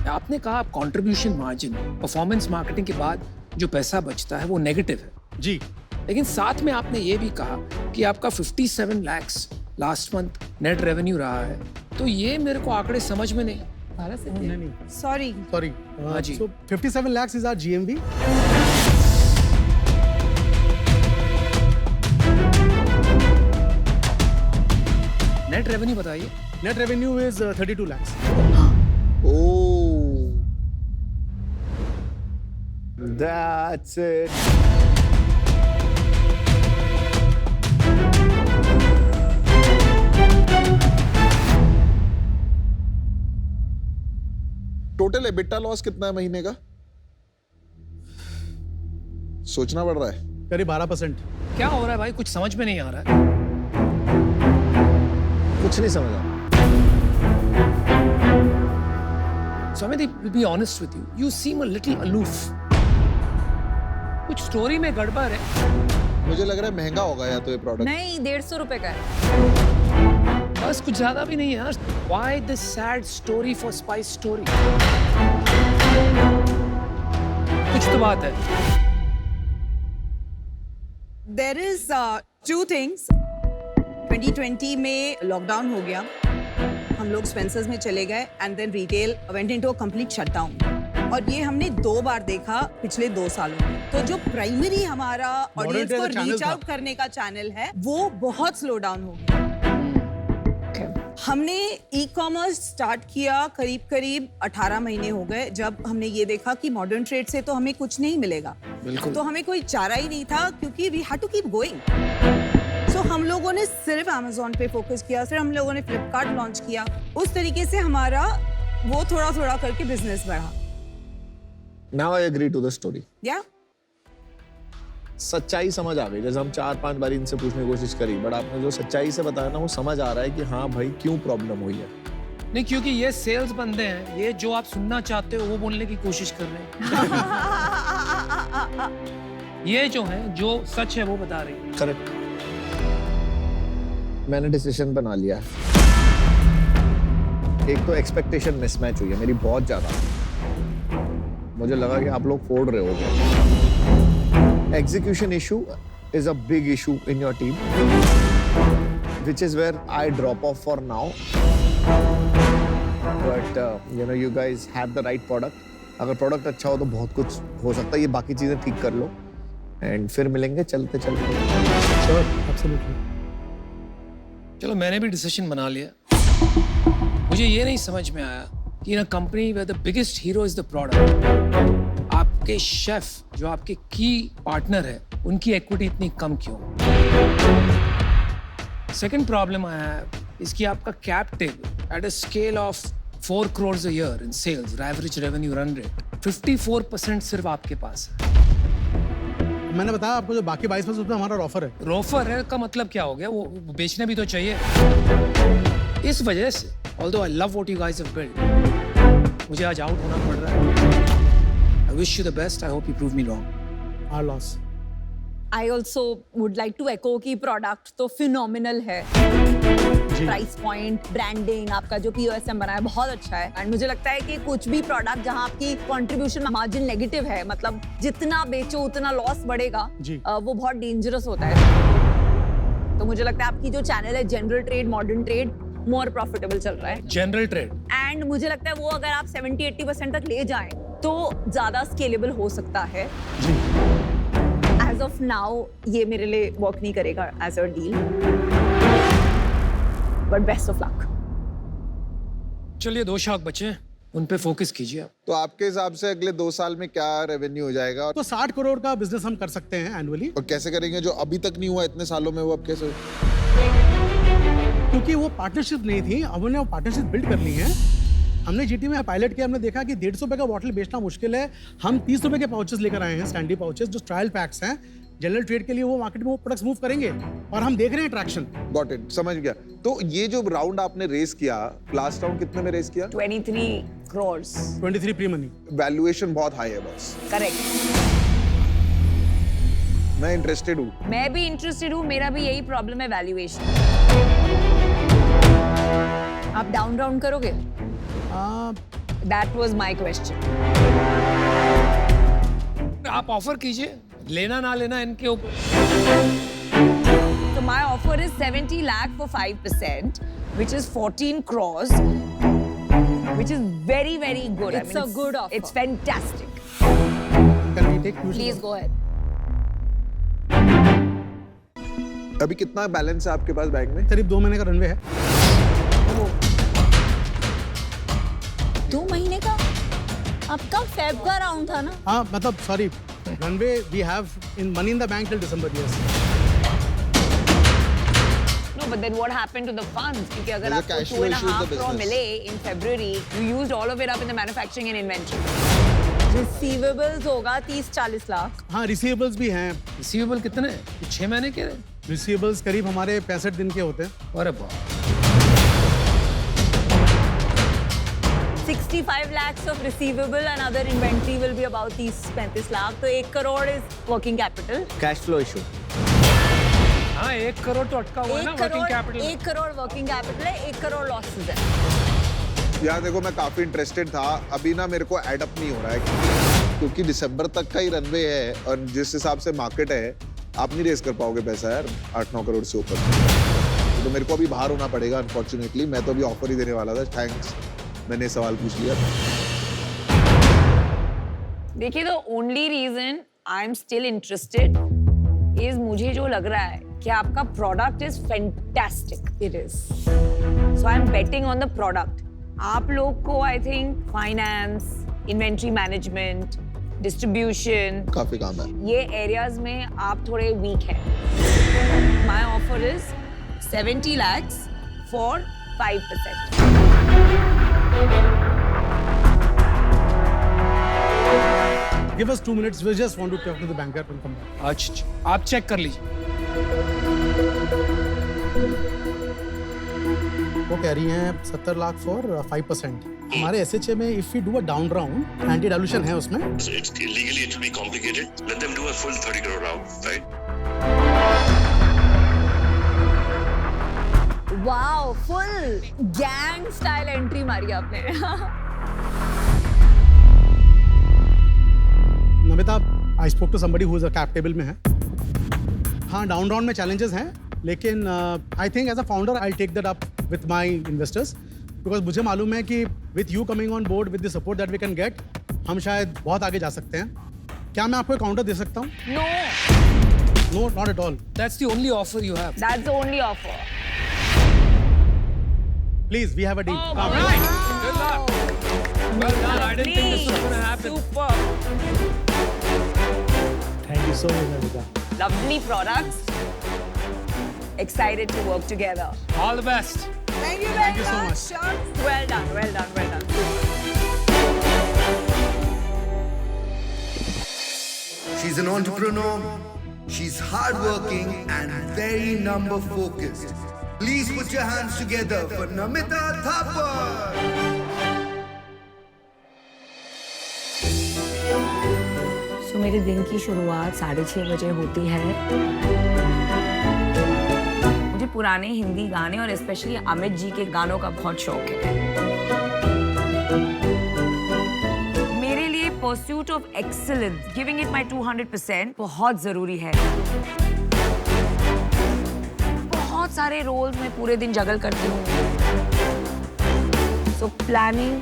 आपने कहा आप कंट्रीब्यूशन मार्जिन, परफॉर्मेंस मार्केटिंग के बाद जो पैसा बचता है वो नेगेटिव है, जी। लेकिन साथ में आपने ये भी कहा कि आपका 57 lakhs last month net revenue रहा है, तो ये मेरे को आंकड़े समझ में नहीं। नहीं सॉरी, सॉरी। हाँ जी। So 57 lakhs is our GMV. Net revenue बताइए। Net revenue is 32 lakhs. Oh, that's it. Total EBITDA loss कितना है महीने का? सोचना पड़ रहा है। करीब 12%। क्या हो रहा है भाई, कुछ समझ में नहीं आ रहा है। कुछ नहीं समझ आ रहा। So Amit, to be honest with you, you seem a little aloof. कुछ स्टोरी में गड़बड़ है। मुझे लग रहा है महंगा होगा या तो ये प्रोडक्ट। नहीं, 150 रुपए का है। बस कुछ ज्यादा भी नहीं है यार। Why this sad story for spice story? कुछ तो बात है। There is 2 things. 2020 में लॉकडाउन हो गया, हम लोग स्पेंसर्स में चले गए and then retail went into a complete shutdown, और ये हमने 2 बार देखा पिछले 2 सालों में। तो जो प्राइमरी हमारा ऑडियंस को trade channel रीच था। आउट करने का चैनल है, वो बहुत स्लो डाउन हो गया। हमने ई कॉमर्स स्टार्ट किया करीब 18 महीने हो गए, जब हमने ये देखा कि मॉडर्न ट्रेड से तो हमें कुछ नहीं मिलेगा। बिल्कुल। तो हमें कोई चारा ही नहीं था, क्योंकि we had to keep going. So हम लोगों ने सिर्फ Amazon पे फोकस किया, फिर हम लोगों ने फ्लिपकार्ट लॉन्च किया। उस तरीके से हमारा वो थोड़ा करके बिजनेस बढ़ा। Now I agree to the story. या सच्चाई समझ आ गई। जैसे हम 4-5 बार इनसे पूछने की कोशिश करी, बट आपने जो सच्चाई से बताया ना, वो समझ आ रहा है कि हाँ भाई, क्यों प्रॉब्लम हुई है। नहीं, क्योंकि ये सेल्स बंदे हैं, ये जो आप सुनना चाहते हो वो बोलने की कोशिश कर रहे हैं। ये जो है, जो सच है वो बता रही है। करेक्ट। मैंने डिसीजन बना लिया है। एक तो एक्सपेक्टेशन मिसमैच हुई है मेरी बहुत ज्यादा। मुझे लगा कि आप लोग फोड़ रहे होगे। Execution issue is a big issue in your team, which is where I drop off for now. But you guys have the right product. अगर प्रोडक्ट अच्छा हो तो बहुत कुछ हो सकता है। ये बाकी चीजें ठीक कर लो एंड फिर मिलेंगे चलते चलते। Sure, absolutely. चलो, मैंने भी डिसीजन बना लिया। मुझे ये नहीं समझ में आया कि in a company where the biggest hero is the product, आपके शेफ जो आपके की पार्टनर है, उनकी इक्विटी इतनी कम क्यों? सेकंड प्रॉब्लम आया है इसकी, आपका cap table at a scale of 4 crores a year in sales, average revenue run rate 54% सिर्फ आपके पास है। मैंने बताया आपको, जो बाकी 22% उसमें हमारा ऑफर है। रोफर है का मतलब क्या हो गया? वो बेचने भी तो चाहिए। इस वजह से, although I love what you guys have built, मुझे आज आउट होना पड़ रहा है। I wish you the best. I hope you prove me wrong. Our loss. I also would like to echo कि प्रोडक्ट तो फिनोमिनल है। प्राइस पॉइंट, ब्रांडिंग, आपका जो POSM बना है बहुत अच्छा है। एंड मुझे लगता है कि कुछ भी प्रोडक्ट जहां आपकी कंट्रीब्यूशन मार्जिन नेगेटिव है, मतलब जितना बेचो उतना लॉस बढ़ेगा, वो बहुत डेंजरस होता है। तो मुझे लगता है आपकी जो चैनल है general trade, modern trade, more profitable चल रहा है। General trade. एंड मुझे लगता है वो अगर आप 70-80% तक ले जाएं तो ज्यादा स्केलेबल हो सकता है। एज ऑफ नाउ ये मेरे लिए वर्क नहीं करेगा as a deal, but best of luck. चलिए 2 शाख बचे हैं, उन पे फोकस कीजिए आप। तो आपके हिसाब से अगले 2 साल में क्या रेवेन्यू हो जाएगा तो 60 करोड़ का बिजनेस हम कर सकते हैं एनुअली, और कैसे करेंगे जो अभी तक नहीं हुआ इतने सालों में, वो अब कैसे? क्योंकि वो पार्टनरशिप नहीं थी, हमने वो पार्टनरशिप बिल्ड कर ली है। हमने जीटी में पायलट किया, हमने देखा कि 150 रुपए का बॉटल बेचना मुश्किल है। हम 30 रुपए के पाउचेस लेकर आए हैं, स्टैंडी पाउचेस, जो ट्रायल पैक्स हैं। जनरल ट्रेड के लिए वो मार्केट में वो प्रोडक्ट्स मूव करेंगे और हम देख रहे हैं ट्रैक्शन। गॉट इट, समझ गया। तो ये जो राउंड आपने रेस किया, लास्ट राउंड कितने में रेस किया? 23 crores 23 प्री मनी। वैल्यूएशन बहुत हाई है बस। करेक्ट। मैं इंटरेस्टेड हूँ। मैं भी इंटरेस्टेड हूँ, मेरा भी यही प्रॉब्लम है, वैल्यूएशन। आप डाउन राउंड करोगे? That was my question. आप ऑफर कीजिए, लेना ना लेना इनके ऊपर। So my offer is 70 lakh for 5%, which is 14 crores, which is very, very good. It's a good offer. It's fantastic. Can we take tuition? Please go ahead. अभी कितना balance है आपके पास बैंक में? करीब 2 महीने का रनवे है। 2 महीने का? आपका फेब का राउंड था ना? हाँ, मतलब sorry, runway we have in money in the bank till December, yes. No, but then what happened to the funds? क्योंकि अगर There's a आपको cash flow issue in the 2.5 crore business. मिले in February, you used all of it up in the manufacturing and inventory. Receivables होगा 30-40 लाख। हाँ, receivables भी हैं। Receivable कितने हैं? 6 महीने के? रिसीवेबल्स करीब हमारे 65 दिन के होते हैं। अरे बाप। 65 lakhs of receivable and other inventory will be about 30-35 lakh. तो 1 crore is working capital. Cash flow issue. हाँ, 1 करोड़ तो अटका हुआ है ना working capital. 1 crore working capital है, 1 करोड़ लॉसेस है। यार देखो, मैं काफी इंटरेस्टेड था, अभी ना मेरे को एड अप नहीं हो रहा है, क्योंकि दिसंबर तक का ही रनवे है और जिस हिसाब से मार्केट है, आप नहीं रेस कर पाओगे पैसा यार 8-9 करोड़ से ऊपर। तो मेरे को अभी बाहर होना पड़ेगा अनफॉर्चुनेटली। मैं तो अभी ऑफर ही देने वाला था। थैंक्स, मैंने सवाल पूछ लिया। देखिए, the only reason I'm still interested is मुझे जो लग रहा है कि आपका product is fantastic. It is. So I'm betting on the product. आप लोग को I think finance, inventory management, distribution, काफी काम है। ये areas में आप थोड़े weak हैं। My offer is 70 lakhs for 5%. Give us 2 minutes. We just want to talk to the banker and come back. अच्छा, आप चेक कर लीजिए। वो कह रही हैं 70 लाख फॉर 5%। हमारे एसएचए में if we do a down round, anti dilution है उसमें। So it's legally it will be complicated. Let them do a full 30 crore round, right? Wow, full gang style entry मारी आपने। Namita, I spoke to somebody who is a cap table में है। हाँ, down round में challenges हैं, लेकिन I think as a founder I take that up with my investors, because मुझे मालूम है कि with you coming on board with the support that we can get, हम शायद बहुत आगे जा सकते हैं। क्या मैं आपको एक काउंटर दे सकता हूँ? No, no, not at all. That's the only offer you have. that's the only offer. Please, we have a deal. All right. Good luck. Well done. I didn't think this was going to happen. Super. Thank you so much, Navita. Lovely products. Excited to work together. All the best. Thank you Thank very you so much. much. Well done, well done, well done. She's an entrepreneur, she's hardworking and very number focused. Please put your hands together for Namita Thapar. So मेरे दिन की शुरुआत 6:30 बजे होती है। मुझे पुराने हिंदी गाने और स्पेशली अमित जी के गानों का बहुत शौक है। मेरे लिए pursuit of excellence, giving it my 200% बहुत जरूरी है। बहुत सारे रोल्स में पूरे दिन जगल करती हूँ। So planning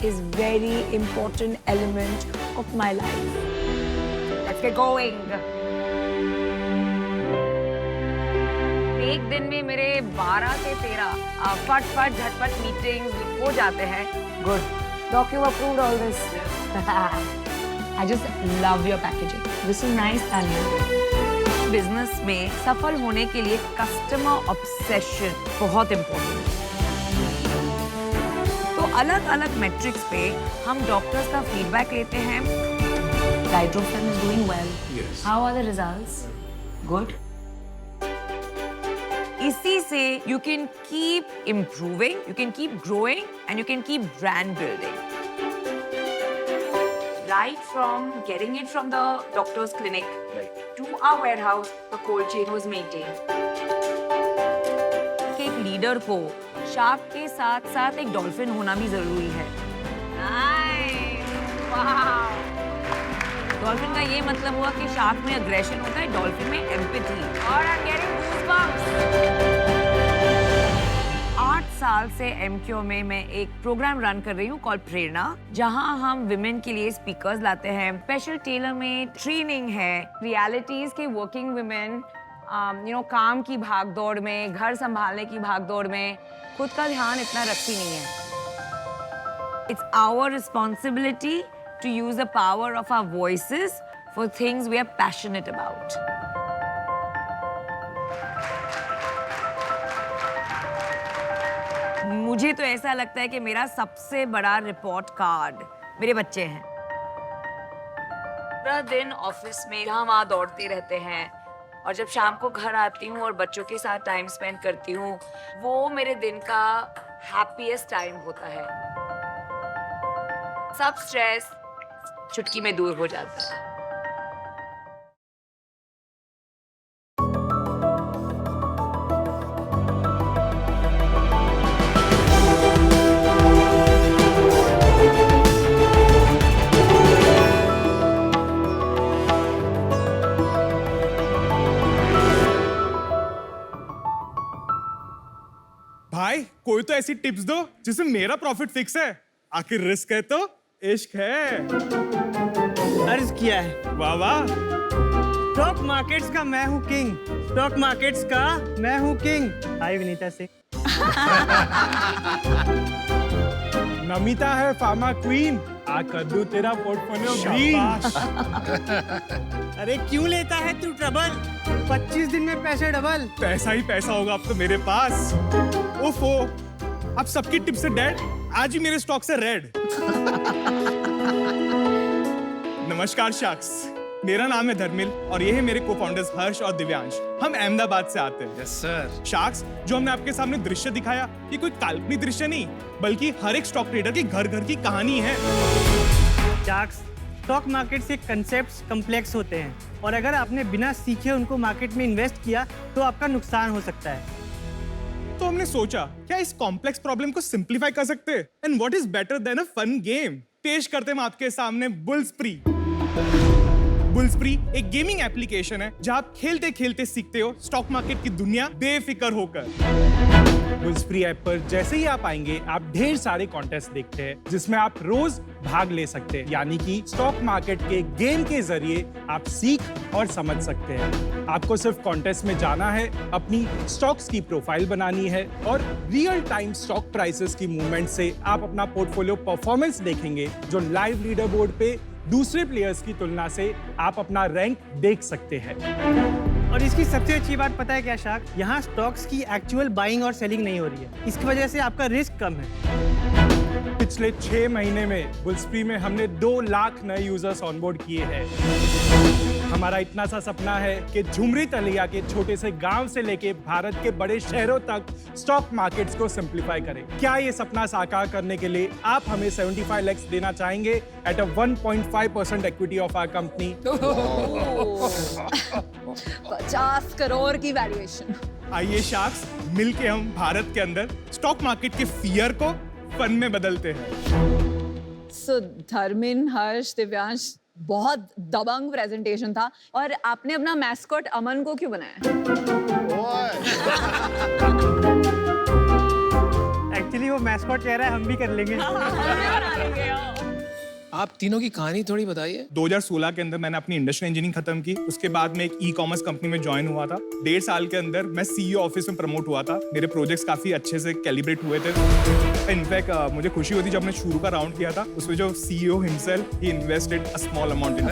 is very important element of my life. Let's get going. एक दिन में मेरे 12 से 13 फट झटपट मीटिंग्स हो जाते हैं. Good. Doc, you approved all this. I just love your packaging. This is nice, Tanya. Business में सफल होने के लिए कस्टमर ऑब्सेशन बहुत इम्पोर्टेंट है. तो अलग अलग मेट्रिक्स पे हम डॉक्टर्स का फीडबैक लेते हैं. Dydrofen is doing well. Yes. How are the results? Good. इसी से you can keep improving, you can keep growing, and you can keep brand building. Right from getting it from the doctor's clinic to our warehouse, the cold chain was maintained. एक leader को shark के साथ साथ एक dolphin होना भी जरूरी है. वाह! डॉल्फिन का ये मतलब हुआ कि शार्क में अग्रेशन होता है, डॉल्फिन में एम्पैथी. और I'm getting goosebumps. 8 साल से एमक्यू में मैं एक प्रोग्राम रन कर रही हूँ कॉल प्रेरणा, जहाँ हम विमेन के लिए स्पीकर्स लाते हैं. स्पेशल टेलर में ट्रेनिंग है. रियलिटीज के वर्किंग विमेन काम की भागदौड़ में, घर संभालने की भागदौड़ में खुद का ध्यान इतना रखती नहीं है. It's our responsibility to use the power of our voices for things we are passionate about. मुझे तो ऐसा लगता है कि मेरा सबसे बड़ा रिपोर्ट कार्ड मेरे बच्चे हैं. पूरा दिन ऑफिस में यहाँ वहाँ दौड़ते रहते हैं, और जब शाम को घर आती हूँ और बच्चों के साथ टाइम स्पेंड करती हूँ, वो मेरे दिन का हैप्पीएस्ट टाइम होता है. सब स्ट्रेस चुटकी में दूर हो जाता है. भाई कोई तो ऐसी टिप्स दो जिससे मेरा प्रॉफिट फिक्स है. आखिर रिस्क है तो इश्क है. अर्ज किया है. वाह वाह. स्टॉक मार्केट्स का मैं हूँ किंग. स्टॉक मार्केट्स का मैं हूँ किंग. हाय विनीता सिंह. नमिता है फार्मा क्वीन. आ कर दूं तेरा पोर्टफोलियो ग्रीन. अरे क्यों लेता है तू ट्रबल? 25 दिन में पैसे डबल. पैसा ही पैसा होगा अब तो मेरे पास. ओफो, अब सबकी टिप से डेड, आज ही मेरे स्टॉक से रेड. नमस्कार शार्क्स, मेरा नाम है धर्मिल और ये है मेरे को-फाउंडर्स हर्ष और दिव्यांश. हम अहमदाबाद से आते हैं. Yes sir. शार्क्स, जो हमने आपके सामने दृश्य दिखाया, ये कोई काल्पनिक दृश्य नहीं, बल्कि हर एक स्टॉक ट्रेडर की घर घर की कहानी है. शार्क्स, स्टॉक मार्केट के कंसेप्ट्स कॉम्प्लेक्स होते हैं और अगर आपने बिना सीखे उनको मार्केट में इन्वेस्ट किया तो आपका नुकसान हो सकता है. तो हमने सोचा क्या इस कॉम्प्लेक्स प्रॉब्लम को सिंप्लीफाई कर सकते हैं. And what is better than a fun game. पेश करते हैं आपके सामने बुलस्प्री. बुलस्प्री एक गेमिंग एप्लीकेशन है जहां आप खेलते खेलते सीखते हो स्टॉक मार्केट की दुनिया बेफिक्र होकर. बुलस्प्री ऐप पर जैसे ही आप आएंगे, आप ढेर सारे कॉन्टेस्ट देखते हैं जिसमें आप रोज भाग ले सकते हैं. यानी कि स्टॉक मार्केट के गेम के जरिए आप सीख और समझ सकते हैं. आपको सिर्फ कॉन्टेस्ट में जाना है, अपनी स्टॉक्स की प्रोफाइल बनानी है और रियल टाइम स्टॉक प्राइसेस की मूवमेंट से आप अपना पोर्टफोलियो परफॉर्मेंस देखेंगे, जो लाइव लीडर बोर्ड पे दूसरे प्लेयर्स की तुलना से आप अपना रैंक देख सकते हैं. और इसकी सबसे अच्छी बात पता है क्या शार्क? यहाँ स्टॉक्स की एक्चुअल बाइंग और सेलिंग नहीं हो रही है. इसकी वजह से आपका रिस्क कम है. पिछले 6 महीने में बुलस्प्री में हमने 2 लाख नए यूजर्स ऑनबोर्ड किए हैं. हमारा इतना सा सपना है कि झुमरी तलिया के छोटे से गांव से लेके भारत के बड़े शहरों तक स्टॉक मार्केट्स को सिंप्लीफाई करें. क्या ये सपना साकार करने के लिए आप हमें 75 लाख देना चाहेंगे at a 1.5% equity of our company? 50 crore की वैल्यूएशन. आइए शार्क्स, मिलके हम भारत के अंदर स्टॉक मार्केट के फियर को फन में बदलते हैं. सो धर्मिन, हर्ष, दिव्यांश, बहुत दबंग प्रेजेंटेशन था. और आपने अपना मैस्कॉट अमन को क्यों बनाया? एक्चुअली वो मैस्कॉट कह रहा है हम भी कर लेंगे. आप तीनों की कहानी थोड़ी बताइए। 2016 के अंदर मैंने अपनी इंडस्ट्रियल इंजीनियरिंग खत्म की। उसके बाद मैं एक ई-कॉमर्स कंपनी में ज्वाइन हुआ था। 1.5 साल के अंदर मैं सीईओ ऑफिस में प्रमोट हुआ था। मेरे प्रोजेक्ट्स काफी अच्छे से कैलिब्रेट हुए थे। इनफैक्ट मुझे खुशी होती जब मैंने शुरू का राउंड किया था, उसमें जो CEO himself he invested a small amount in.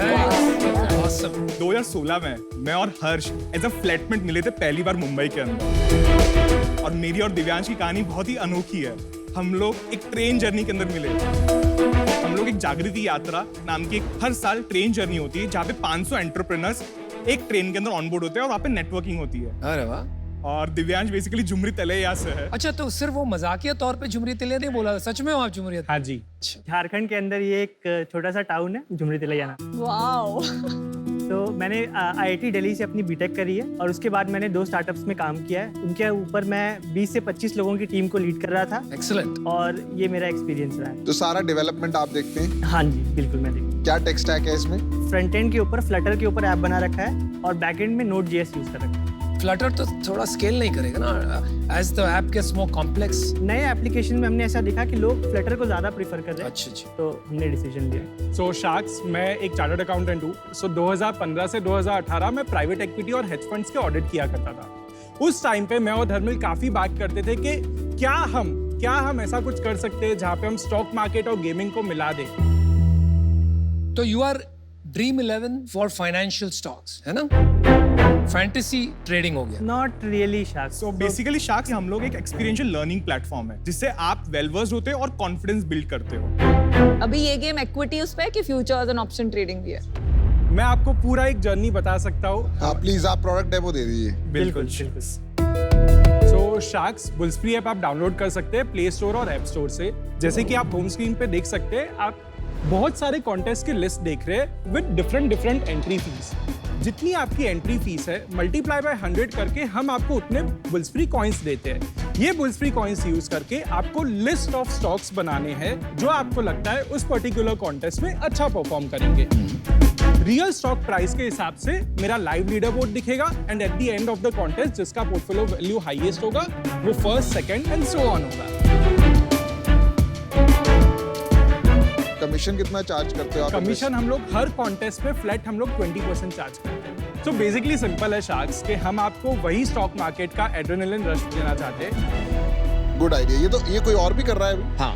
2016 में मैं और हर्ष एज अ फ्लैटमेट मिले थे पहली बार मुंबई के अंदर, और मेरी और दिव्यांश की कहानी बहुत ही अनोखी है। हम लोग एक ट्रेन जर्नी के अंदर मिले। हम लोग एक जागृति यात्रा नाम की हर साल ट्रेन जर्नी होती है, जहाँ पे 500 एंटरप्रेन्योर्स एक ट्रेन के अंदर ऑनबोर्ड होते हैं और वहाँ पे नेटवर्किंग होती है। अरे वाह। और दिव्यांश बेसिकली झुमरी तलैया से है। अच्छा, तो सिर्फ वो मजाकिया तौर पे झुमरी तिलैया नहीं बोला, सच में हो आप झुमरी? हाँ जी, झारखंड के अंदर ये एक छोटा सा टाउन है झुमरी तिलैया नाम। वाओ। तो मैंने IIT दिल्ली से अपनी बीटेक करी है, और उसके बाद मैंने 2 स्टार्टअप्स में काम किया है। उनके ऊपर मैं 20 से 25 लोगों की टीम को लीड कर रहा था। एक्सीलेंट। और ये मेरा एक्सपीरियंस रहा है। तो सारा डेवलपमेंट आप देखते हैं? हाँ जी, बिल्कुल मैं देखता हूँ। क्या टेक स्टैक है इसमें? फ्रंट एंड के ऊपर फ्लटर के ऊपर ऐप बना रखा है, और बैक एंड में Node.js यूज कर रखा है। फ्लटर तो थोड़ा स्केल नहीं करेगा ना, as the app gets more complex. नए एप्लीकेशन में हमने ऐसा देखा कि लोग फ्लटर को ज्यादा प्रीफर कर रहे हैं। अच्छा। तो हमने डिसीजन लिया। सो शार्क्स, मैं एक चार्टर्ड अकाउंटेंट हूँ। सो 2015 से 2018 में प्राइवेट इक्विटी और हेज फंड्स के ऑडिट किया करता था। उस टाइम पे मैं और धर्मिल काफी बात करते थे कि क्या हम ऐसा कुछ कर सकते हैं जहाँ पे हम स्टॉक मार्केट और गेमिंग को मिला दें। तो you are Dream 11 for financial stocks, है ना? फैंटेसी ट्रेडिंग हो गया। Not really sharks. So basically sharks हम लोग एक एक्सपीरियंशियल लर्निंग प्लेटफॉर्म है, जिससे आप वेल वर्स्ड होते हो और कॉन्फिडेंस बिल्ड करते हो। अभी ये गेम इक्विटी उस पे है कि फ्यूचर्स एंड ऑप्शन ट्रेडिंग भी है? मैं आपको पूरा एक जर्नी बता सकता हूँ। हाँ प्लीज, आप प्रोडक्ट डेमो दे दीजिए। बिल्कुल। सो शार्क्स बुल्सप्री ऐप आप डाउनलोड कर सकते हैं प्ले स्टोर और ऐप स्टोर से। जैसे कि आप होम स्क्रीन पे देख सकते हैं, आप बहुत सारे कॉन्टेस्ट की लिस्ट देख रहे हैं विद डिफरेंट एंट्री फीस। जितनी आपकी एंट्री फीस है, मल्टीप्लाई बाय 100 करके हम आपको उतने बुल्सप्री कॉइन्स देते हैं। ये बुल्सप्री कॉइन्स यूज करके आपको लिस्ट ऑफ स्टॉक्स बनाने हैं जो आपको लगता है उस पर्टिकुलर कॉन्टेस्ट में अच्छा परफॉर्म करेंगे। रियल स्टॉक प्राइस के हिसाब से मेरा लाइव लीडर बोर्ड दिखेगा, and at the end of the contest जिसका पोर्टफोलियो वैल्यू हाईएस्ट होगा वो first, second and so on होगा। कमीशन कितना चार्ज करते हो आप? कमीशन हम लोग हर कॉन्टेस्ट पे फ्लैट हम लोग 20% चार्ज करते हैं। सो बेसिकली सिंपल है शार्क्स कि हम आपको वही स्टॉक मार्केट का एड्रेनलिन रश देना चाहते हैं। Good idea. ये कोई और भी कर रहा है अभी? हाँ।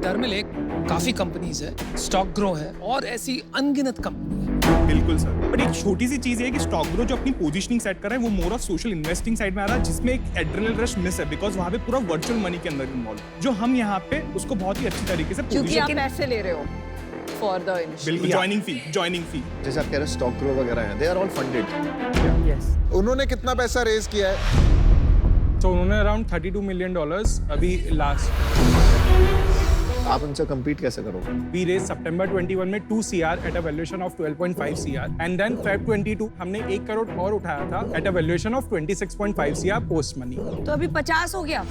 धर्मिल, एक काफी कंपनीज है, स्टॉक ग्रो है और ऐसी अनगिनत कंपनी है। बिल्कुल सर, बट एक छोटी सी चीज है कि स्टॉक ग्रो जो अपनी पोजीशनिंग सेट कर रहा है वो more of social investing side में आ रहा है, जिसमें एक एड्रेनल रश मिस है, बिकॉज वहाँ पे पूरा वर्चुअल मनी के अंदर इन्वॉल्व, जो हम यहाँ पे उसको बहुत ही अच्छी तरीके से क्योंकि आप पैसे ले रहे हो फॉर द इनिशियल। बिल्कुल, ज्वाइनिंग फी जैसे आप कह रहे हैं स्टॉक ग्रो वगैरह हैं, they are all funded. Yes. उन्होंने कितना पैसा रेज किया है? तो उन्होंने अराउंड $32 मिलियन अभी लास्ट। आप उनसे compete कैसे करोगे? We raised September 21 में 2 CR at a valuation of 12.5 CR, and then Feb 22 हमने 1 करोड़ और उठाया था at a valuation of 26.5 CR post money। तो अभी 50 हो गया।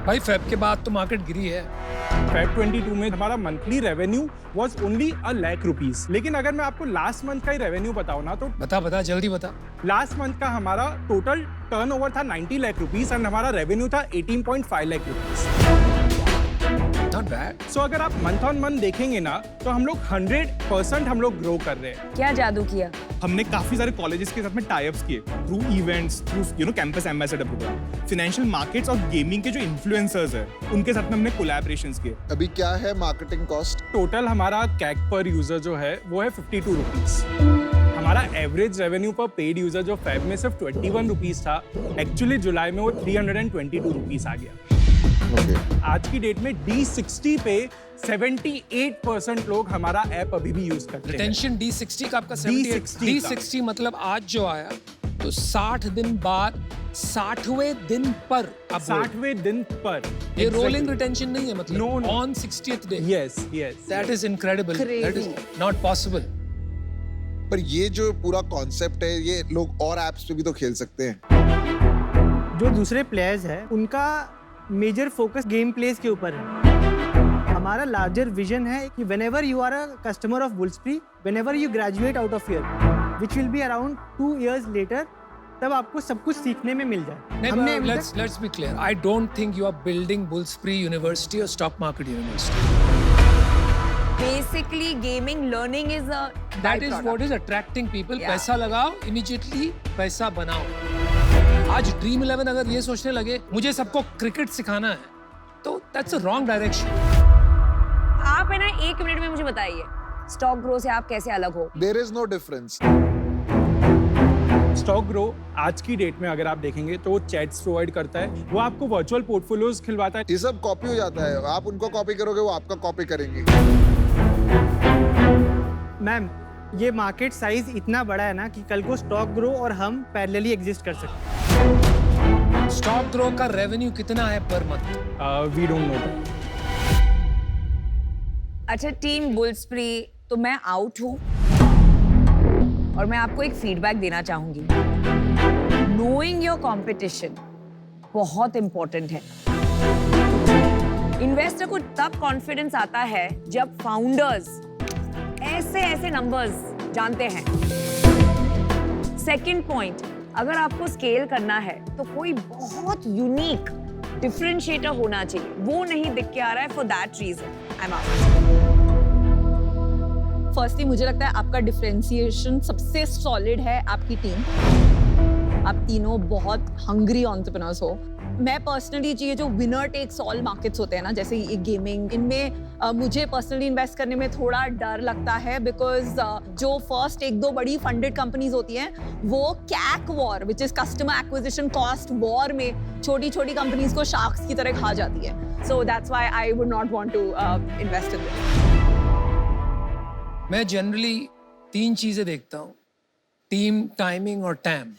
भाई फेब के बाद तो मार्केट गिरी है। Feb 22 में हमारा monthly revenue was only $1 lakh, लेकिन अगर मैं आपको लास्ट मंथ का ही रेवेन्यू बताऊं ना, तो बता जल्दी बता। लास्ट मंथ का हमारा टोटल टर्नओवर था 90 लाख रुपीस एंड हमारा रेवेन्यू था 18.5 लाख रुपीस। Not bad. सो अगर आप मंथ ऑन मंथ देखेंगे ना, तो हम लोग 100% हम लोग ग्रो कर रहे हैं। क्या जादू किया? हमने काफी सारे कॉलेजेस के साथ में टाई अप्स किए through events, through campus ambassador program. Financial markets और गेमिंग के जो इन्फ्लुएंसर्स हैं उनके साथ में हमने कोलैबोरेशंस किए। अभी क्या है मार्केटिंग कॉस्ट? टोटल हमारा कैक पर यूजर जो है वो है 52 रुपीज। हमारा एवरेज रेवेन्यू पर पेड यूजर जो फेब में सिर्फ 21 रुपीज था, एक्चुअली जुलाई में वो 322 रुपीज आ गया। आज की डेट में D60 पे 78% लोग हमारा ऐप अभी भी यूज करते हैं। रिटेंशन D60 का आपका D60 D60 मतलब आज जो आया तो 60 दिन बाद 60वें दिन पर, अब 60वें दिन पर। ये रोलिंग रिटेंशन नहीं है, मतलब No. On 60th day. Yes that is incredible, that is not possible. पर ये जो पूरा कॉन्सेप्ट है, ये लोग और एप्स पे भी तो खेल सकते हैं। जो दूसरे प्लेयर्स हैं उनका मेजर फोकस गेम प्लेस के ऊपर है। हमारा लार्जर विजन है कि whenever you are a customer of Bullspree, whenever you graduate out of here, which will be around 2 years later, तब आपको सब कुछ सीखने में मिल जाए। नहीं, let's be clear. I don't think you are building Bullspree University or Stock Market University. Basically, gaming learning is a That is what is attracting people. Yeah. पैसा लगाओ, immediately पैसा बनाओ। आज Dream 11 अगर ये सोचने लगे मुझे सबको क्रिकेट सिखाना है, तो that's a wrong direction. आप है ना 1 मिनट में मुझे बताइए स्टॉक ग्रो से आप कैसे अलग हो? There is no difference. Stock Grow आज की डेट में अगर आप देखेंगे तो वो चैट्स प्रोवाइड करता है, वो आपको वर्चुअल पोर्टफोलियोज खिलवाता है। ये सब कॉपी हो जाता है, आप उनको कॉपी करोगे वो आपका कॉपी करेंगे। मैम, ये मार्केट साइज इतना बड़ा है ना कि कल को स्टॉक ग्रो और हम पैरेलली एग्जिस्ट कर सकते हैं। स्टॉक ग्रो का रेवेन्यू कितना है per month? We don't know that. अच्छा टीम बुल्सप्री, तो मैं आउट हूँ और मैं आपको एक फीडबैक देना चाहूंगी। नोइंग योर कंपटीशन बहुत इंपॉर्टेंट है। इन्वेस्टर को तब कॉन्फिडेंस आता है जब फाउंडर्स ऐसे ऐसे नंबर्स जानते हैं। सेकंड पॉइंट, अगर आपको स्केल करना है तो कोई बहुत यूनिक डिफरेंशिएटर होना चाहिए, वो नहीं दिख के आ रहा है। For that reason I am out. Firstly मुझे लगता है आपका डिफरेंशिएशन सबसे सॉलिड है आपकी टीम। आप तीनों बहुत हंग्री एंटरप्रेन्योर्स हो। मैं पर्सनली ये जो विनर टेक्स ऑल मार्केट्स होते हैं ना, जैसे ये गेमिंग, इनमें मुझे पर्सनली इन्वेस्ट करने में थोड़ा डर लगता है, बिकॉज जो फर्स्ट 1-2 बड़ी फंडेड कंपनीज होती हैं वो CAC war which is customer acquisition cost war में छोटी छोटी कंपनीज को शार्क्स की तरह खा जाती है। So that's why I would not want to invest in this. मैं जनरली 3 चीजें देखता हूँ, टीम, टाइमिंग और टैम।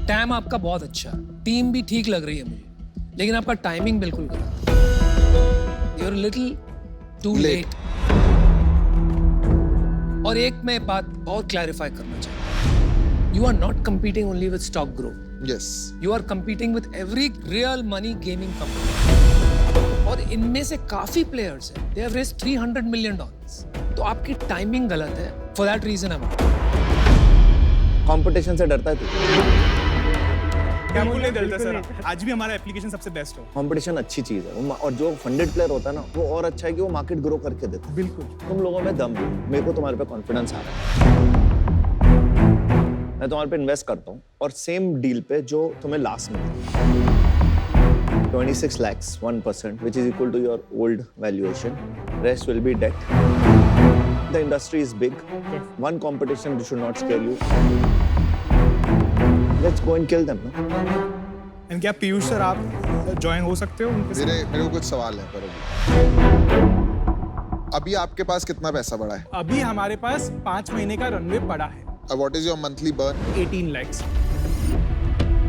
टैम आपका बहुत अच्छा, टीम भी ठीक लग रही है मुझे, लेकिन आपका टाइमिंग बिल्कुल गलत। You're a little too late. और एक मैं बात और क्लैरिफाई करना चाहूँ। You are not competing only with Stock Grow. Yes. You are competing with every real money gaming company. और इनमें से काफी प्लेयर्स हैं। They have raised $300 million. तो आपकी टाइमिंग गलत है। For that reason I'm out. Competition से डरता है तू? बिल्कुल नहीं डरता सर, आज भी हमारा एप्लीकेशन सबसे बेस्ट है। कंपटीशन अच्छी चीज है, और जो फंडेड प्लेयर होता है ना, वो और अच्छा है कि वो मार्केट ग्रो करके देता है। बिल्कुल। तुम लोगों में दम है, मेरे को तुम्हारे पे कॉन्फिडेंस आ रहा है। मैं तुम्हारे पे इन्वेस्ट करता हूँ, और सेम डील पे जो तुम्हें लास्ट में 26 lakhs 1%, which is equal to your old valuation. Rest will be debt. The industry is big. One competition should not scare you. Let's go and kill them. No? And क्या Piyush sir आप join हो सकते हो उनके साथ? मेरे को कुछ सवाल है पर अभी आपके पास कितना पैसा पड़ा है? अभी हमारे पास 5 महीने का रनवे पड़ा है। What is your monthly burn? 18 lakhs।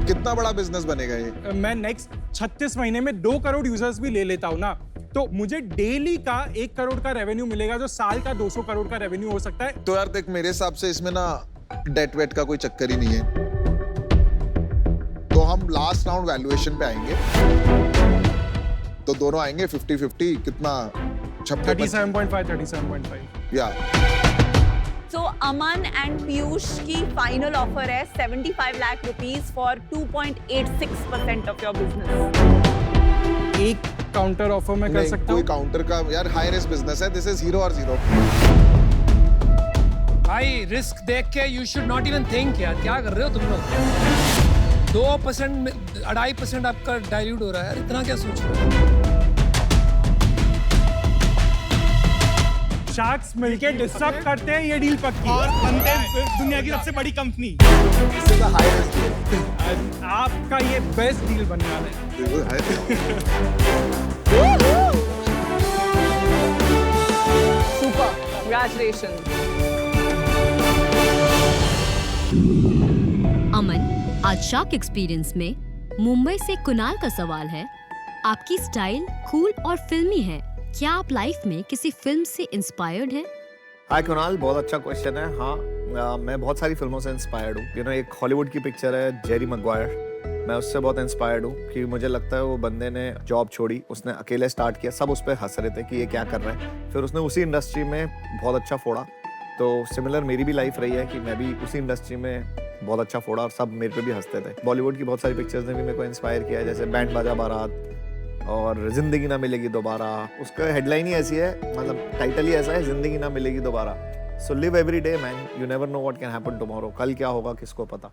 कितना बड़ा बिजनेस बनेगा ये? मैं नेक्स्ट 36 महीने में 2 करोड़ यूजर्स भी ले लेता हूँ ना, तो मुझे डेली का 1 करोड़ का रेवेन्यू मिलेगा, जो साल का 200 करोड़ का रेवेन्यू हो सकता है। तो यार देख, मेरे हिसाब से इसमें ना डेट वेट का कोई चक्कर ही नहीं है। तो हम लास्ट राउंड वैल्यूएशन पे आएंगे, तो दोनों आएंगे 50-50, कितना 37.5 या। So Aman and Piyush की final offer है 75 lakh rupees for 2.86% of your business. एक काउंटर ऑफर मैं कर नहीं, सकता कोई हूँ। काउंटर का यार हाई रिस्क बिजनेस है, दिस इज 0 और 0। भाई रिस्क देख के you should not even think यार, क्या कर रहे हो तुम लोग? 2%, 2.5% आपका डाइल्यूट हो रहा है यार, इतना क्या सोच रहे हो? शार्क्स मिलके डिस्टर्ब करते हैं ये डील पक्की, और बनते हैं दुनिया की सबसे बड़ी कंपनी। आपका ये बेस्ट डील बनने वाला है। Super. Congratulations. अमन, आज शार्क एक्सपीरियंस में मुंबई से कुणाल का सवाल है, आपकी स्टाइल कूल और फिल्मी है, क्या आप लाइफ में किसी फिल्म से इंस्पायर्ड हैं? हाय कुणाल, बहुत अच्छा क्वेश्चन है। हाँ, मैं बहुत सारी फिल्मों से इंस्पायर्ड हूँ। एक हॉलीवुड की पिक्चर है जेरी मैगवायर, मैं उससे बहुत इंस्पायर्ड हूँ कि मुझे लगता है वो बंदे ने जॉब छोड़ी, उसने अकेले स्टार्ट किया, सब उस पर हंस रहे थे कि ये क्या कर रहा है, फिर उसने उसी इंडस्ट्री में बहुत अच्छा फोड़ा। तो सिमिलर मेरी भी लाइफ रही है कि मैं भी उसी इंडस्ट्री में बहुत अच्छा फोड़ा और सब मेरे पे भी हंसते थे। बॉलीवुड की बहुत सारी पिक्चर्स ने भी मेरे को इंस्पायर किया है, जैसे बैंड बाजा बारात और जिंदगी ना मिलेगी दोबारा। उसका हेडलाइन ही ऐसी है, मतलब टाइटल ही ऐसा है, जिंदगी ना मिलेगी दोबारा। So live every day man, you never know what can happen tomorrow. कल क्या होगा किसको पता।